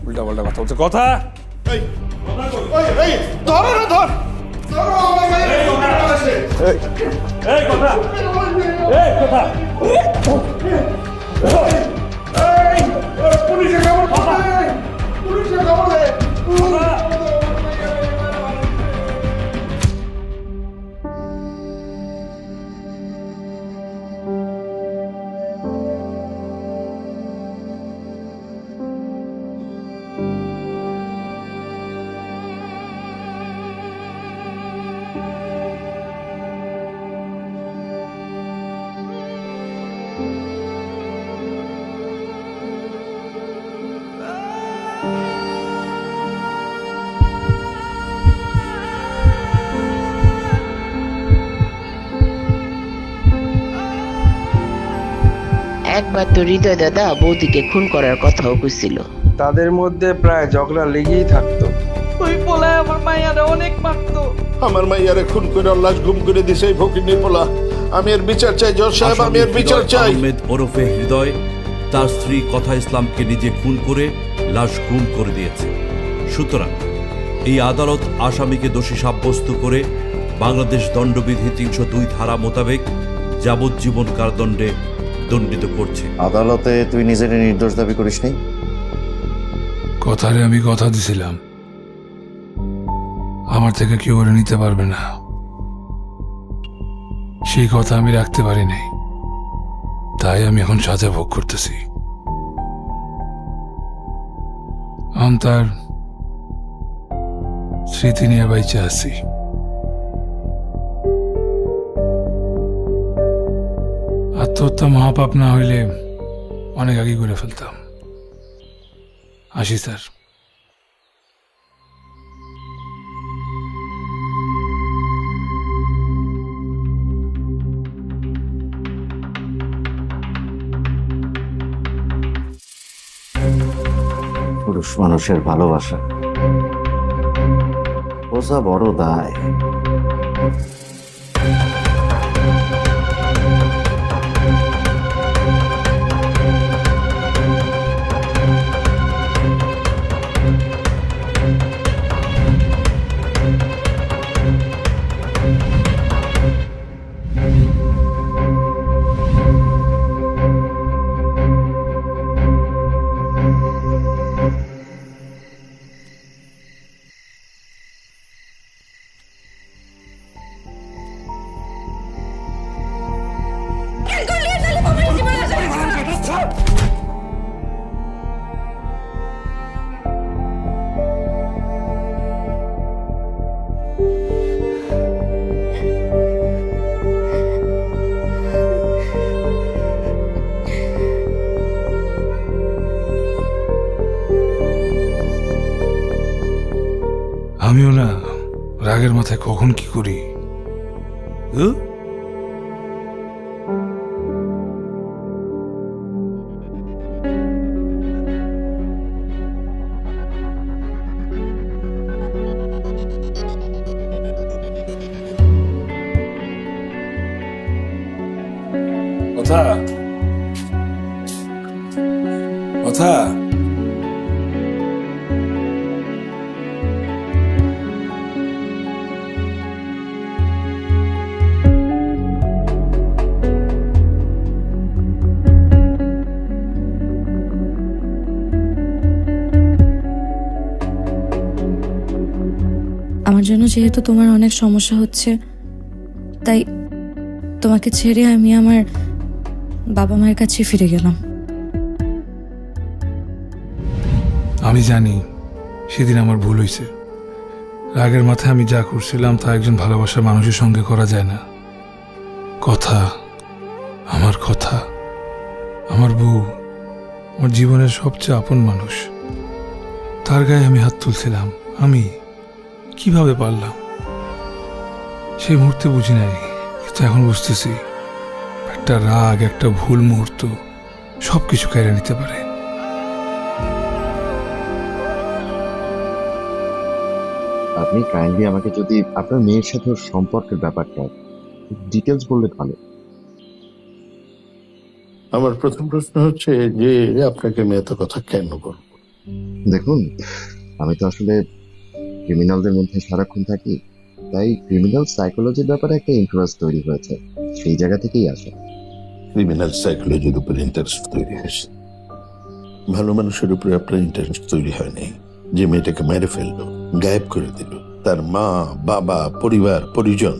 S8: উল্টা পাল্টা কথা বলছে। কথা
S9: ধর না, ধর।
S8: এই কথা, এই কথা, পুলিশে খবর, পুলিশে খবর দে।
S14: একবার তো হৃদয় দাদা বৌদিকে খুন করার কথাও কইছিল।
S12: তাদের মধ্যে প্রায় ঝগড়া লেগেই থাকতো।
S14: ওই পোলায় আমার মাইয়ারে অনেক মারতো।
S9: আমার মাইয়ারে খুন করে লাশ গুম করে দিছে এই ফকির পোলা। আমি এর বিচার চাই জজ সাহেব, আমি এর বিচার চাই।
S15: আহমেদ ওরফে হৃদয় তার স্ত্রী কথা ইসলামকে নিজে খুন করে লাশ গুম করে দিয়েছে। সুতরাং এই আদালত আসামিকে দোষী সাব্যস্ত করে বাংলাদেশ দণ্ডবিধি ৩০২ ধারা মোতাবেক যাবজ্জীবন কারাদণ্ডে দণ্ডিত করছে।
S2: আদালতে তুই নিজের নির্দোষ দাবি করিস নি?
S7: কথারে আমি কথা দিছিলাম আমার থেকে কেউ ওরে নিতে পারবে না, সেই কথা আমি রাখতে পারি নাই, তাই আমি এখন সাজা ভোগ করতেছি। আমি তার স্মৃতি নিয়ে বাইচে আছি। আত্মহত্যা মহাপাপ না হইলে অনেক আগে করে ফেলতাম। আসি স্যার।
S2: পুরুষ মানুষের ভালোবাসা বোঝা বড় দায়।
S7: আমিও না রাগের মাথায় কখন কি করি।
S8: কথা কথা
S10: আমার জন্য যেহেতু তোমার অনেক সমস্যা হচ্ছে, তাই তোমাকে ছেড়ে আমি আমার বাবা মায়ের কাছে ফিরে গেলাম।
S7: আমি জানি সেদিন আমার ভুল হয়েছে। রাগের মাথায় আমি যা করছিলাম তা একজন ভালোবাসার মানুষের সঙ্গে করা যায় না। কথা, আমার বউ, আমার জীবনের সবচেয়ে আপন মানুষ, তার গায়ে আমি হাত তুলছিলাম। আমি কিভাবে পারলাম? সেই মুহূর্তে বুঝি নাই, কিন্তু এখন বুঝতেছি একটা রাগ, একটা ভুল মুহূর্ত সবকিছু কেড়ে নিতে পারে।
S2: আপনি কাইন্ডলি আমাকে যদি আপনার মেয়ের সাথে ওর সম্পর্কের ব্যাপারটা ডিটেলস বললে ভালো।
S9: আমার প্রথম প্রশ্ন হচ্ছে যে আপনাকে আমি এত কথা কেন বলবো?
S2: দেখুন, আমি তো আসলে ক্রিমিনালদের মধ্যে সারাক্ষণ থাকি, তাই ক্রিমিনাল সাইকোলজির ব্যাপারে একটা ইন্টারেস্ট তৈরি হয়েছে, সেই জায়গা থেকেই আসে।
S9: ক্রিমিনাল সাইকোলজির উপর ইন্টারেস্ট তৈরি হয়েছে, ভালো মানুষের উপরে আপনার ইন্টারেস্ট তৈরি হয়নি। যে মেয়েটাকে মেরে ফেললো, গায়েব করে দিল, তার মা বাবা পরিবার পরিজন,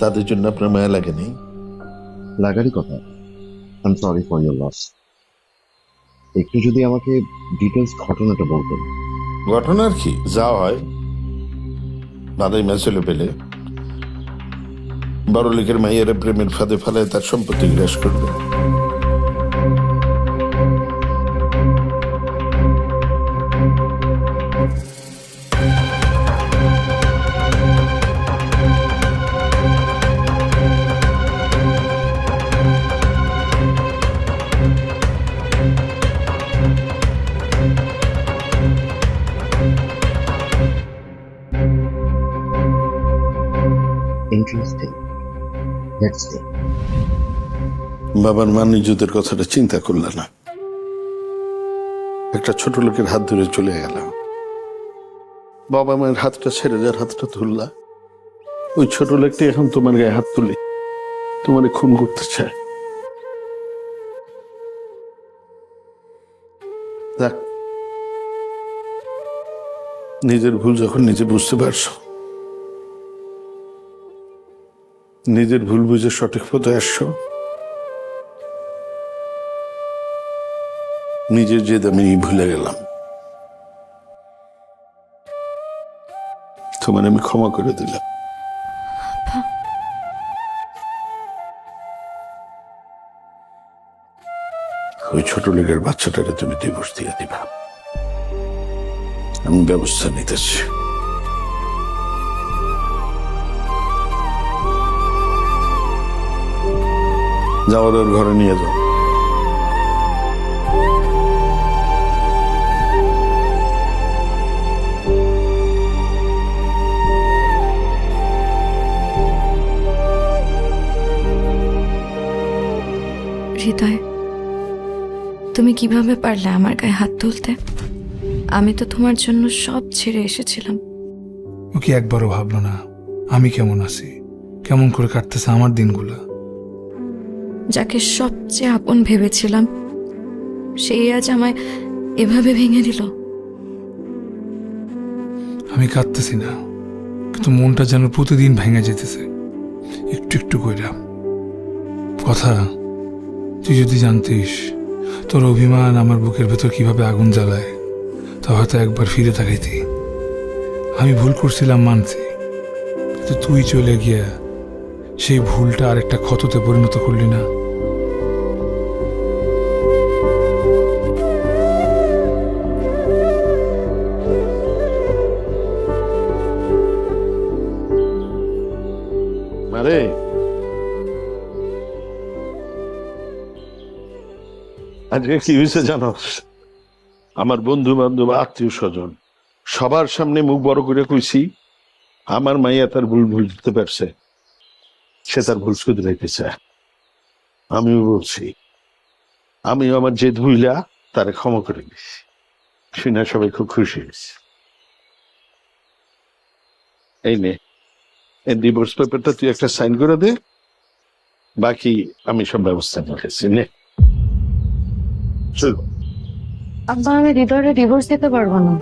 S9: তাদের জন্য আপনার মায়া লাগেনি?
S2: লাগারই কথা। I am sorry for your loss. একটু যদি আমাকে ডিটেলস ঘটনাটা বলতেন।
S9: ঘটনার কি যা হয়, বাদাই মেসেলে পেলে বড় লোকের মাইয়ারা প্রেমের ফাঁদে ফেলায় তার সম্পত্তি গ্রাস করবে।
S2: ইন্টারেস্টিং। Let's see.
S9: বাবার মান ইজ্জতের কথাটা চিন্তা করল না, একটা ছোট লোকের হাত ধরে চলে গেল। বাবা মায়ের হাতটা ছেড়ে যার হাতটা ধরলা, ওই ছোট লোকটি এখন তোমার গায়ে হাত তুলে তোমার খুন করতে চায়। দেখ, নিজের ভুল যখন নিজে বুঝতে পারছো, নিজের ভুল বুঝে সঠিক পথে আসছো, নিজের জেদ আমি ভুলে গেলাম। তোমার আমি ক্ষমা করে দিলাম। ওই ছোট লেগের বাচ্চাটাকে তুমি ডিভোর্স দিয়ে দিবা, আমি ব্যবস্থা নিতেছি। যাওয়ার ওর ঘরে নিয়ে যাও।
S3: হৃদয়, তুমি কিভাবে পারলে আমার গায়ে হাত তুলতে? আমি তো তোমার জন্য সব ছেড়ে এসেছিলাম।
S7: ও কি একবারও ভাবলো না আমি কেমন আছি, কেমন করে কাটতেছে আমার দিনগুলো?
S3: যাকে সবচেয়ে আপন ভেবেছিলাম সেই আজ আমায় এভাবে ভেঙে দিল।
S7: আমি কাঁদতেছি না, কিন্তু মনটা যেন প্রতিদিন ভেঙে যেতেছে একটু একটু কইরা। কথা, তুই যদি জানতিস তোর অভিমান আমার বুকের ভেতর কিভাবে আগুন জ্বালায়, তা হয়তো একবার ফিরে তাকাইতি। আমি ভুল করছিলাম মানছি, কিন্তু তুই চলে গিয়া সেই ভুলটা আরেকটা ক্ষততে পরিণত করলি না।
S9: মারে, আজকে কি হয়েছে জানোস? আমার বন্ধু বান্ধব আত্মীয় স্বজন সবার সামনে মুখ বড় করে কইছি আমার মাইয়া তার ভুল বুঝতে পারছে, সে তার ভুল শুধরাইতে চায়। আমিও বলছি আমিও আমার যে ধুইলা তারে ক্ষমা করে দিছি। শুনে সবাই খুব খুশি হয়েছে। এই নে, এই ডিভোর্স পেপারটা তুই একটা সাইন করে দে, বাকি আমি সব ব্যবস্থা নিতেছি। নে চলো।
S10: আব্বা, আমি হৃদয়ের ডিভোর্স দিতে পারবো না।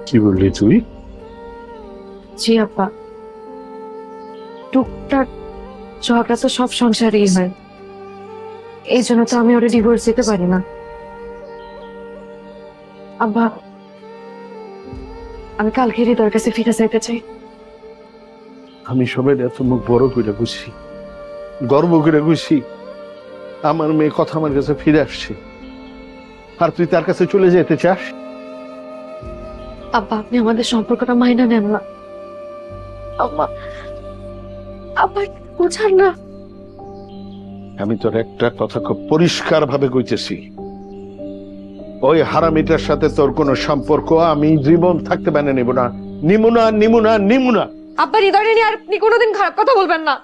S9: কি বললি তুই?
S10: জি আব্বা, টুকটাক ঝগড়া তো সব সংসারেই হয়, এই জন্য তো আমি ওরে ডিভোর্স দিতে পারি না। আব্বা, আমি কালকে হৃদয়ের কাছে ফিরে যাইতে চাই।
S9: আমি সবাই এত মুখ বড় করে বুঝি, গর্ব করে বুঝি আমার মেয়ে কথা আমার কাছে ফিরে আসছে, আর তুই তার কাছে চলে যেতে চাস?
S10: আব্বা, আপনি আমাদের সম্পর্কটা মাইনা নেন না। আব্বা, আব্বা বুঝান না।
S9: আমি তোর একটা কথা খুব পরিষ্কার ভাবে কইতেছি, ওই হারামিটার সাথে তোর কোনো সম্পর্ক আমি জীবন থাকতে মেনে নেব না। নিমুনা নিমুনা নিমুনা।
S10: আব্বা, হৃদয় নিয়ে আর আপনি কোনোদিন খারাপ কথা বলবেন না।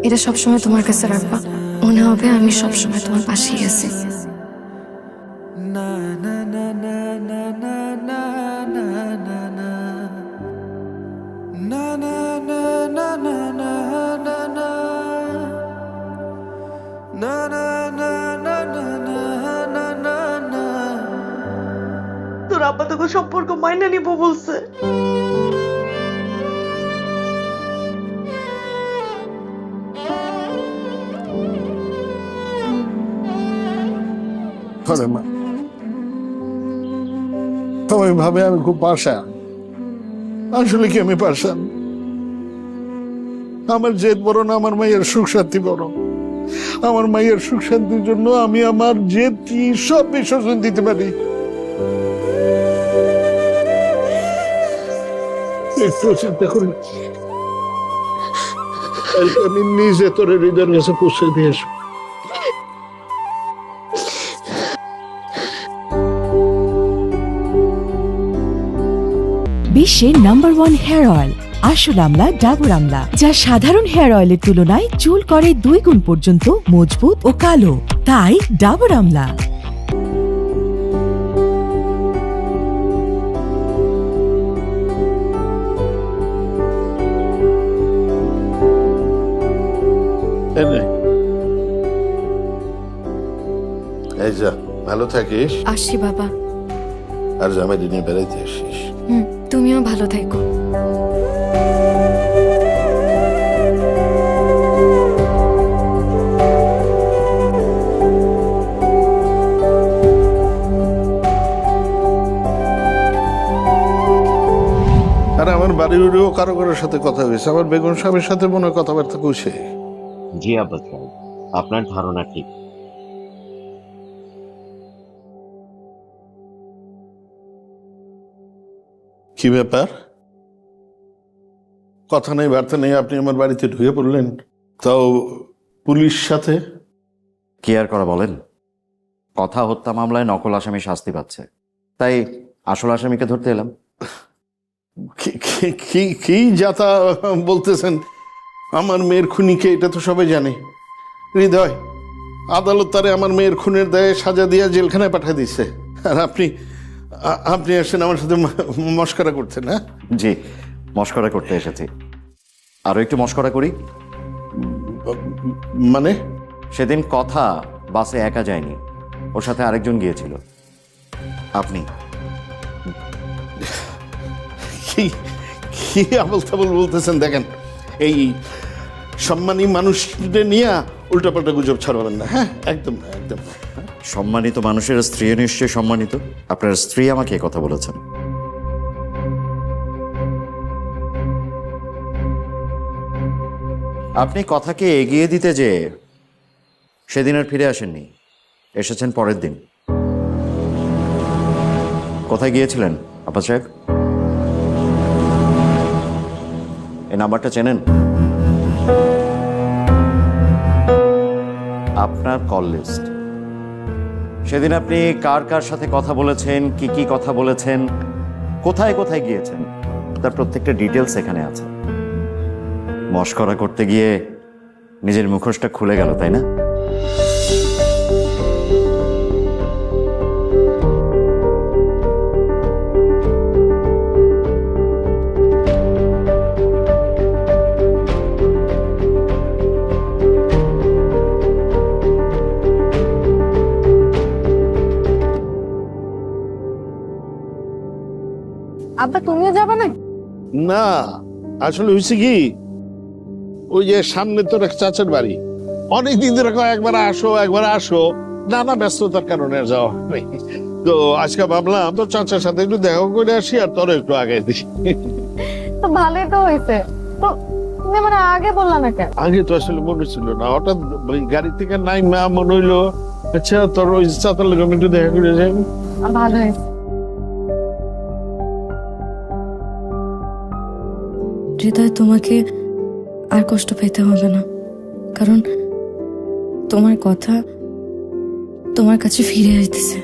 S10: এটা সবসময় তোমার কাছে রাখবা, মনে হবে আমি সবসময় তোমার পাশেই আছি।
S14: তোর আব্বা তোকে সম্পর্ক মাইনে নিব বলছে।
S9: সবাই ভাবে আমি খুব পাশান, আসলে কি আমি পাশান? আমার জেদ বড় না, আমার মায়ের সুখ শান্তি বড়। আমার মায়ের সুখ শান্তির জন্য আমি আমার জেদ সব বিসর্জন দিতে পারি। চিন্তা করি কালকে আমি নিজে তোর হৃদয়ের কাছে পৌঁছে দিয়ে আসবো।
S1: বিশ্বের #1 হেয়ার অয়েল আসল আমলা ডাবর আমলা, যা সাধারণ হেয়ার অয়েলের তুলনায় চুল করে 2 গুণ পর্যন্ত মজবুত ও কালো। তাই ডাবর আমলা।
S9: এই যা, ভালো থাকিস।
S3: আসছি বাবা।
S9: আর জামাই নিয়ে বেড়াইতে আসিস।
S3: তুমিও ভালো থাকো।
S9: আর আমার বাড়ির কারো কারোর সাথে কথা হয়েছে, আমার বেগম সাহেবের সাথে মনে হয় কথাবার্তা কইছে।
S2: জি আব্বা সাহেব, আপনার ধারণা ঠিক।
S9: কি ব্যাপার? কথা নেই বার্তা নেই, আপনি আমার বাড়িতে ঢুকে পড়লেন, তাও পুলিশ সাথে।
S2: কি আর করা বলেন, কথা হত্যা মামলায় নকল আসামি শাস্তি পাচ্ছে, তাই আসল আসামিকে ধরতে এলাম।
S9: কি যাতা বলতেছেন? আমার মেয়ের খুনিকে এটা তো সবাই জানে। হৃদয়, আদালত তারে আমার মেয়ের খুনের দায়ে সাজা দিয়ে জেলখানায় পাঠিয়ে দিচ্ছে, আর আপনি আসেন আমার সাথে মস্করা করছেন। হ্যাঁ
S2: জি, মস্করা করতে এসেছি। আরো একটু মস্করা করি।
S9: মানে?
S2: সেদিন কথা বাসে একা যায়নি, ওর সাথে আরেকজন গিয়েছিল, আপনি।
S9: কি আবল তাবল বলতেছেন? দেখেন, এই সম্মানী মানুষদের নিয়ে উল্টাপাল্টা গুজব ছড়াবেন না। হ্যাঁ, একদম না, একদম না।
S2: সম্মানিত মানুষের স্ত্রী নিশ্চয়ই সম্মানিত। আপনার স্ত্রী আমাকে কথা বলেছেন। আপনি কথাকে এগিয়ে দিতে যে সেদিন আর ফিরে আসেননি, এসেছেন পরের দিন। কোথায় গিয়েছিলেন আব্বা সাহেব? এই নাম্বারটা চেনেন? আপনার কল লিস্ট। সেদিন আপনি কার কার সাথে কথা বলেছেন, কি কি কথা বলেছেন, কোথায় কোথায় গিয়েছেন, তার প্রত্যেকটা ডিটেলস এখানে আছে। মস্করা করতে গিয়ে নিজের মুখোশটা খুলে গেল, তাই না?
S10: আব্বা, তুমিও যাবা না?
S9: না, আসলে হয়েছে কি, ওই যে সামনে তোর এক চাচার বাড়ি, অনেকদিন ধরে একবার আসো, নানা ব্যস্ততার কারণে যাওয়া নেই। তো আজকে ভাবলাম তোর চাচার সাথে একটু দেখা করে আসি, আর তোর একটু আগে দিই।
S10: তো ভালোই তো হয়েছে। তো তুমি মানে আগে বললা না কেন?
S9: আগে তো আসলে মনে ছিল না, হঠাৎ গাড়ি থেকে নাই মা মনে হইলো, আচ্ছা তোর ওই চাচার লোক একটু দেখা করে যাই।
S10: ভালো হয়েছে।
S3: হৃদয়, তোমাকে আর কষ্ট পেতে হবে না, কারণ তোমার কথা তোমার কাছে ফিরে আসতেছে।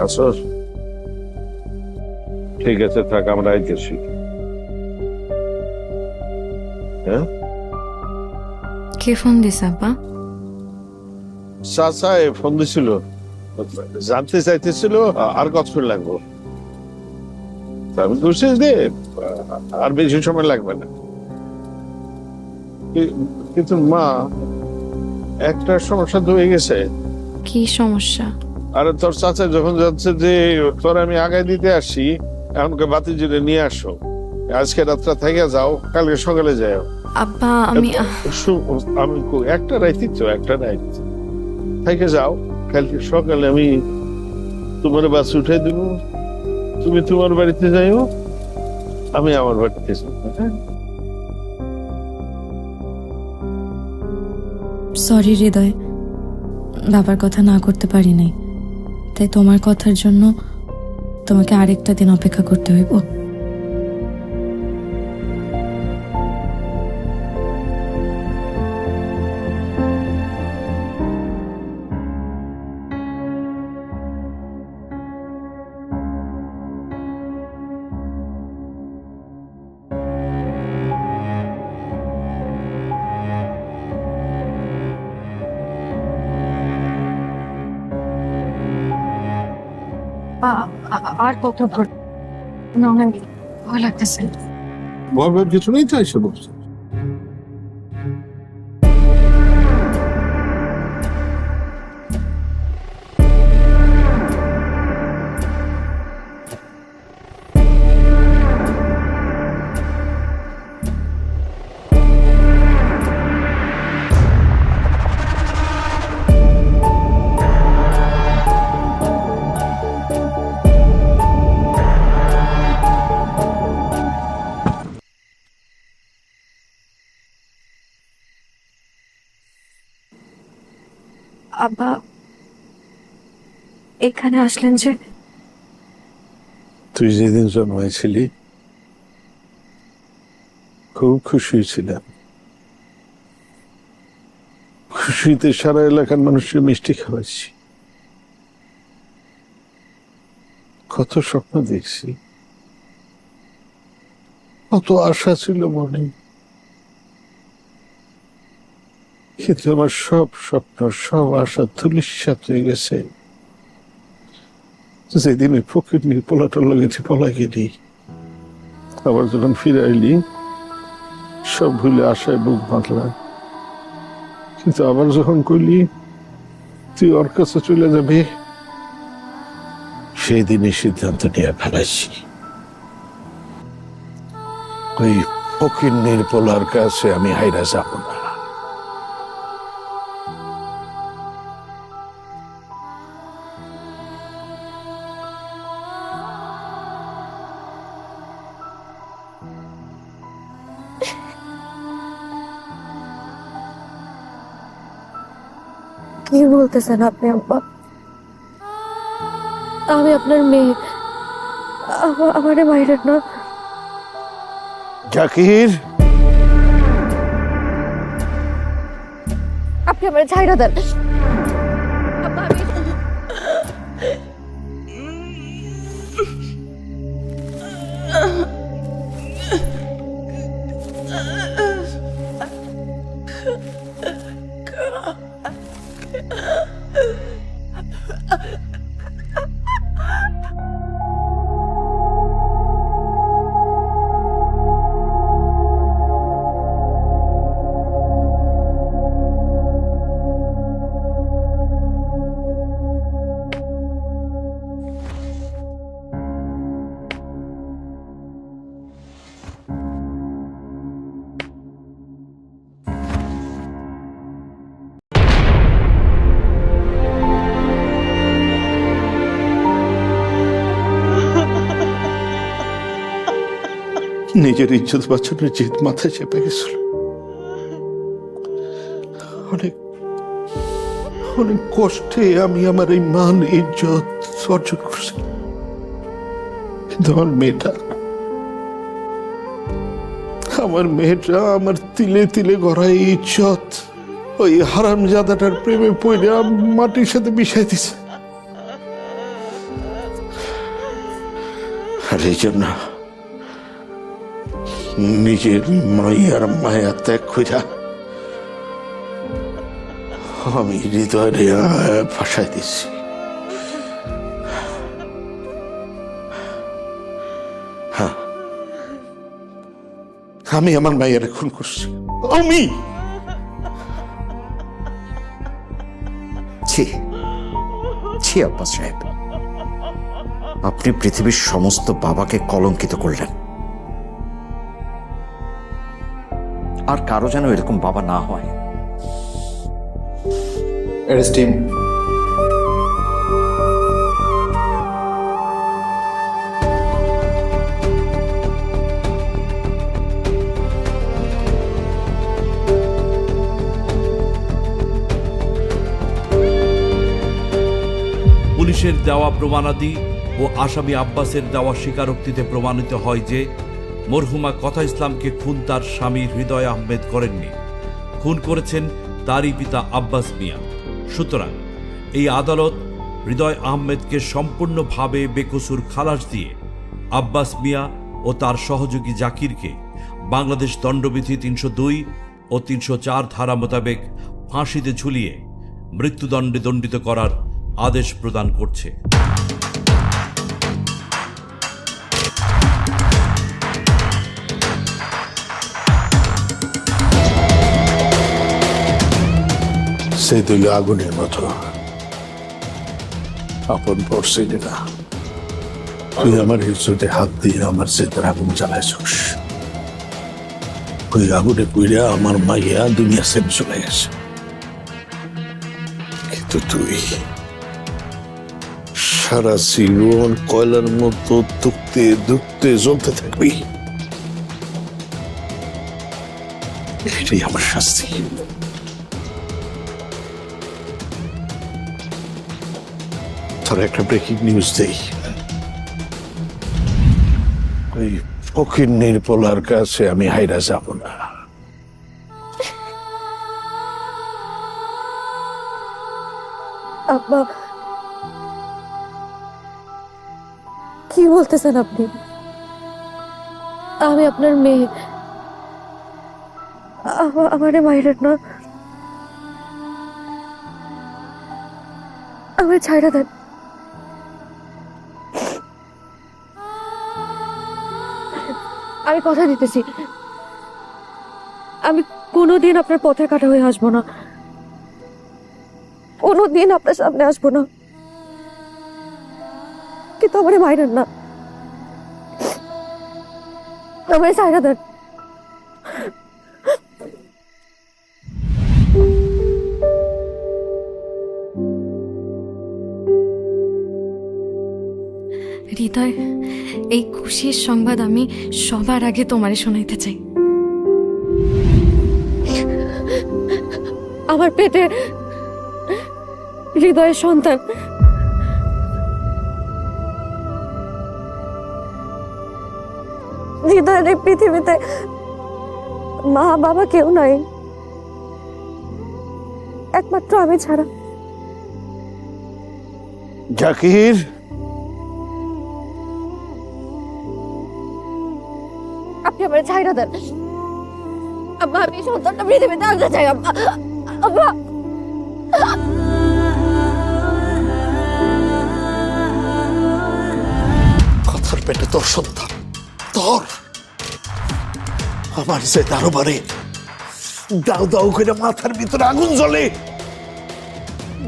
S9: আসস? ঠিক আছে, থাক, আমরা আইতেছি। হ্যাঁ,
S3: কে ফোন দিছে আব্বা?
S9: চাচা ফোন দিছিল, জানতে চাইতেছিল আর কত লাগবো। আমি বলছি যে আর বেশি সময় লাগবে না, কিন্তু মা একটা সমস্যা তো হয়ে গেছে।
S3: কি সমস্যা?
S9: আরে তোর চাচা যখন যাচ্ছে যে তোর আমি আগায় দিতে আসছি, এখনকে বাতি জুড়ে নিয়ে আসো, আজকে রাতটা থেকে যাও, কালকে সকালে যাও।
S3: আব্বা, আমি
S9: একটা রাইতি তো, একটা রাইত থেকে যাও, কালকে সকালে আমি তোমার বাস উঠে দিব, তুমি তোমার বাড়িতে যাইও, আমি আমার বাড়িতে যাবো।
S3: সরি হৃদয়, বাবার কথা না করতে পারি নাই, তাই তোমার কথার জন্য তোমাকে আরেকটা দিন অপেক্ষা করতে হইব।
S10: আর কত ভয় লাগতেছে।
S9: ভয়ের কিছু নেই, তাই সে বলছে।
S10: আব্বা এখানে আসলেন যে?
S9: তুই যেদিন জন্মাইছিলি খুব খুশি ছিলাম। খুশিতে সারা এলাকার মানুষকে মিষ্টি খাওয়াইছি, কত স্বপ্ন দেখছি, কত আশা ছিল মনে। কিন্তু আমার সব স্বপ্ন, সব আশা ধূলিসাৎ হয়ে গেছে যেদিন ওই ফকির নিয়ে পোলাটোর লগেছি পলা গেলি। আবার যখন ফিরে আইলি সব ভুলে আশায় বুক বাঁধলাম। কিন্তু আবার যখন কইলি তুই ওর কাছে চলে যাবি, সেই দিনই সিদ্ধান্ত নিয়ে ফেলাইছি ওই ফকির নির্পলার কাছে আমি হাইরা যাব না।
S10: কি বলতেছেন আপনি আব্বা? আমি আপনার মেয়ে, আমারে মাইরেন না।
S9: জাকির,
S10: আপনি আমার ছাইরা দেন।
S9: নিজের ইজ্জত বাঁচানোর জিদ মাথায় চেপে গেছিল। অনেক অনেক কষ্টে আমি আমার এই মান ইজ্জত অর্জন করছি। কিন্তু আমার মেয়েটা আমার তিলে তিলে গড়া ইজ্জত ওই হারামজাদাটার প্রেমে পড়ে মাটির সাথে মিশাই দিছে। আর এই জন্য নিজের মায়ের মায়া ত্যাগ কইরা আমি হৃদয়ে ভাসাই দিচ্ছি। হ্যাঁ, আমি আমার মায়ের খুন করছি। আমি
S2: ছি আব্বাস সাহেব, আপনি পৃথিবীর সমস্ত বাবাকে কলঙ্কিত করলেন। আর কারো যেন এরকম বাবা না হয়।
S15: পুলিশের দেওয়া প্রমাণাদি ও আসামি আব্বাসের দেওয়া স্বীকারোক্তিতে প্রমাণিত হয় যে মরহুমা কথা ইসলামকে খুন তার স্বামী হৃদয় আহমেদ করেননি, খুন করেছেন তারই পিতা আব্বাস মিয়া। সুতরাং এই আদালত হৃদয় আহমেদকে সম্পূর্ণভাবে বেকসুর খালাস দিয়ে আব্বাস মিয়া ও তার সহযোগী জাকিরকে বাংলাদেশ দণ্ডবিধি ৩০২ ও ৩০৪ ধারা মোতাবেক ফাঁসিতে ঝুলিয়ে মৃত্যুদণ্ডে দণ্ডিত করার আদেশ প্রদান করছে।
S9: সে দিল আগুনের মতো আপন পড়ছে যেটা তুই আমার হিসুতে হাত দিয়ে আমার চেতার আগুন জ্বালাইছস। ওই আগুনে পুইরা আমার মাইয়া দুনিয়া ছেড়ে চলে গেছে, কিন্তু তুই সারা জীবন কয়লার মতো দুঃখতে দুঃখতে জ্বলতে থাকবি। এটাই আমার শাস্তি। তোর একটা ব্রেকিং নিউজ দেই, ওই ফকির নির্পলার কাছে আমি হাইরা যাব না।
S10: আব্বা, কি বলতেছেন আপনি? আমি আপনার মেয়ে, আমারে মাইরেন না, আমার ছাইড়া দেন। আমি কথা দিতেছি, আমি কোনোদিন আপনার পথে কাটা হয়ে আসবো না, কোনোদিন আপনার সামনে আসবো না, কিন্তু আমারে মাইরেন না, আমারে ছাইড়া দেন।
S3: হৃদয়, এই খুশির সংবাদ আমি সবার আগে তোমারে শোনাইতে চাই।
S10: আমার পেটে হৃদয়ের সন্তান, হৃদয়ের এই পৃথিবীতে মা বাবা কেউ নাই, একমাত্র আমি ছাড়া।
S9: জাকির,
S10: আপনি আমার ছাইড়া দেন আব্বা, আমি সন্তানটা পৃথিবীতে আনতে চাই আব্বা। আব্বা,
S9: কথার পেটে তোর সন্তান, তোর আমার যে তারও বারে দাও দাও করে মাথার ভিতরে আগুন জ্বলে।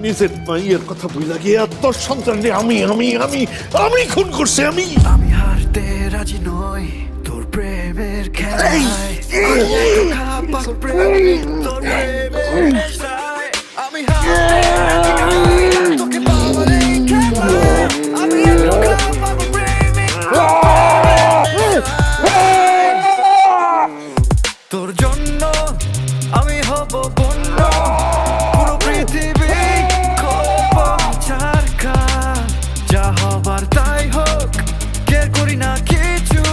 S9: নিজের মাইয়ের কথা ভুলে গিয়ে তোর সন্তান আমি আমি আমি আমি খুন করছি। আমি
S5: আমি হারতে রাজি নই তোর প্রেমের খেলায়, পাগল প্রেমিক তোর প্রেমের নেশায়। আমি হারতে রাজি নই তোকে পাওয়ার এই খেলায়, আমি একা পাগল প্রেমিক তোর জন্য আমি হব বন্য, পুরো পৃথিবী যা হবার তাই হোক, কেয়ার করি না কিছু,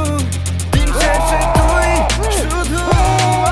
S5: দিন শেষে তুই শুধু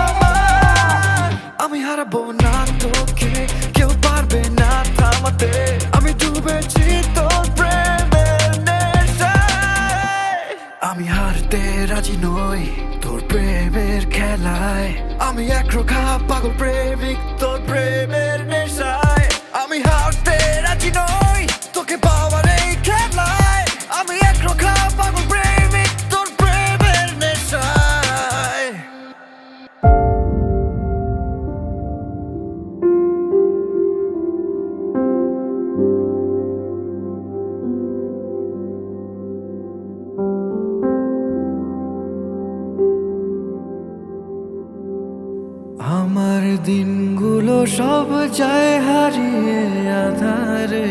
S5: আমার। আমি হারাবো না তোকে, কেউ পারবে না থামাতে, আমি ডুবেছি তোর প্রেমের নেশায়। আমি হারতে রাজি নই তোর প্রেমের খেলায়, আমি একরোখা পাগল প্রেমিক তোর প্রেমের নেশায়। আমি হারতে রাজি নই তোকে পাওয়ার এই খেলায়, আমি একরোখা পাগল প্রেমিক তোর প্রেমের নেশায়। আমার দিনগুলো সব যায় হারিয়ে আধারে,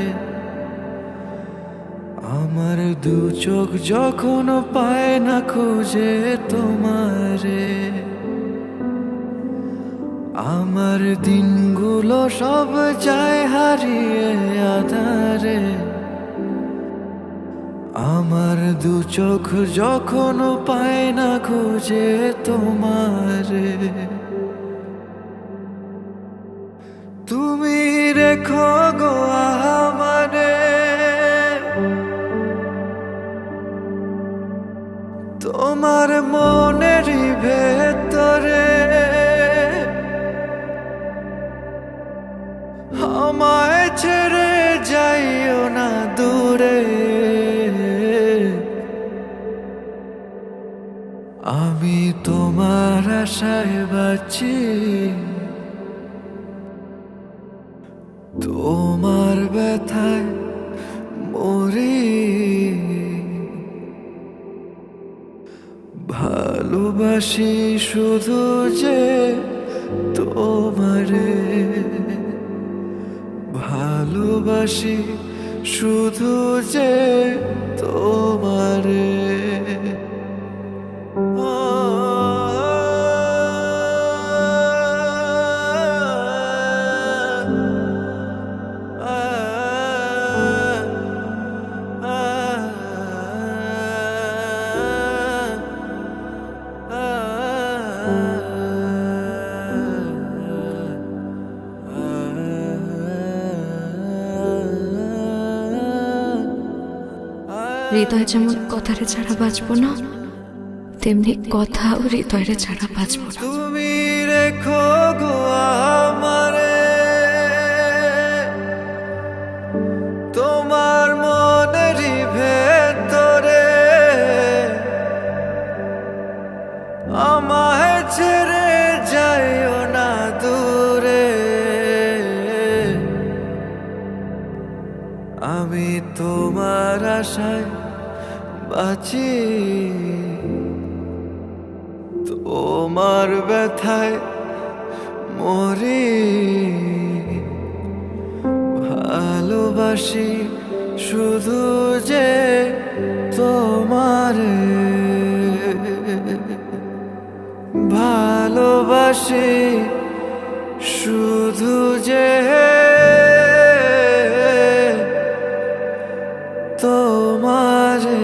S5: আমার দু চোখ যখন পায় না খুঁজে তোমারে। আমার দিনগুলো সব যায় হারিয়ে আধারে, আমার দু চোখ যখন পায় না খুঁজে তোমারে, তুমি রেখো গো আমারে তোমার মনের ভেতরে, আমায় ছেড়ে যাইও না দূরে, আমি তোমার আশায় বাঁচি, তোমার ব্যথায় মরি, ভালোবাসি শুধু যে তোমারে, ভালোবাসি শুধু যে তোমারে।
S3: হৃদয় যেমন কথারে ছাড়া বাঁচবো না, তেমনি কথাও হৃদয়ের ছাড়া বাঁচবো না।
S5: তুমি রেখো গো আমারে তোমার মনের ভেতরে, আমায় ছেড়ে যাইও না দূরে, আমি তোমার আশায় বাঁচি, তোমার ব্যথায় মরি, ভালোবাসি শুধু যে তোমারে, ভালোবাসি শুধু যে তোমারে।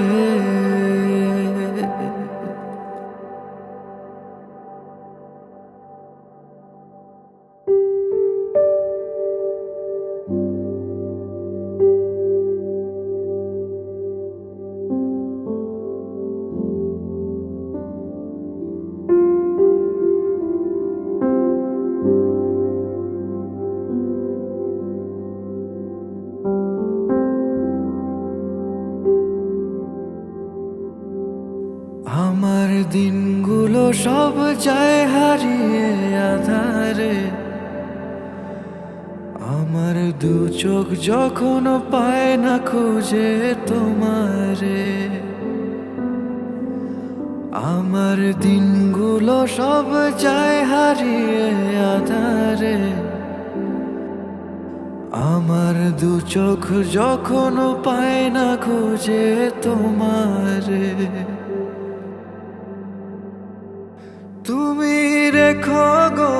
S5: আমার দিনগুলো সব যায় হারিয়ে আধারে, আমার দু চোখ যখন পায় না খুঁজে তোমারে, আমার দিনগুলো সব যায় হারিয়ে আধারে, আমার দু চোখ যখন পায় না খুঁজে তোমারে, তুমি রেখো গো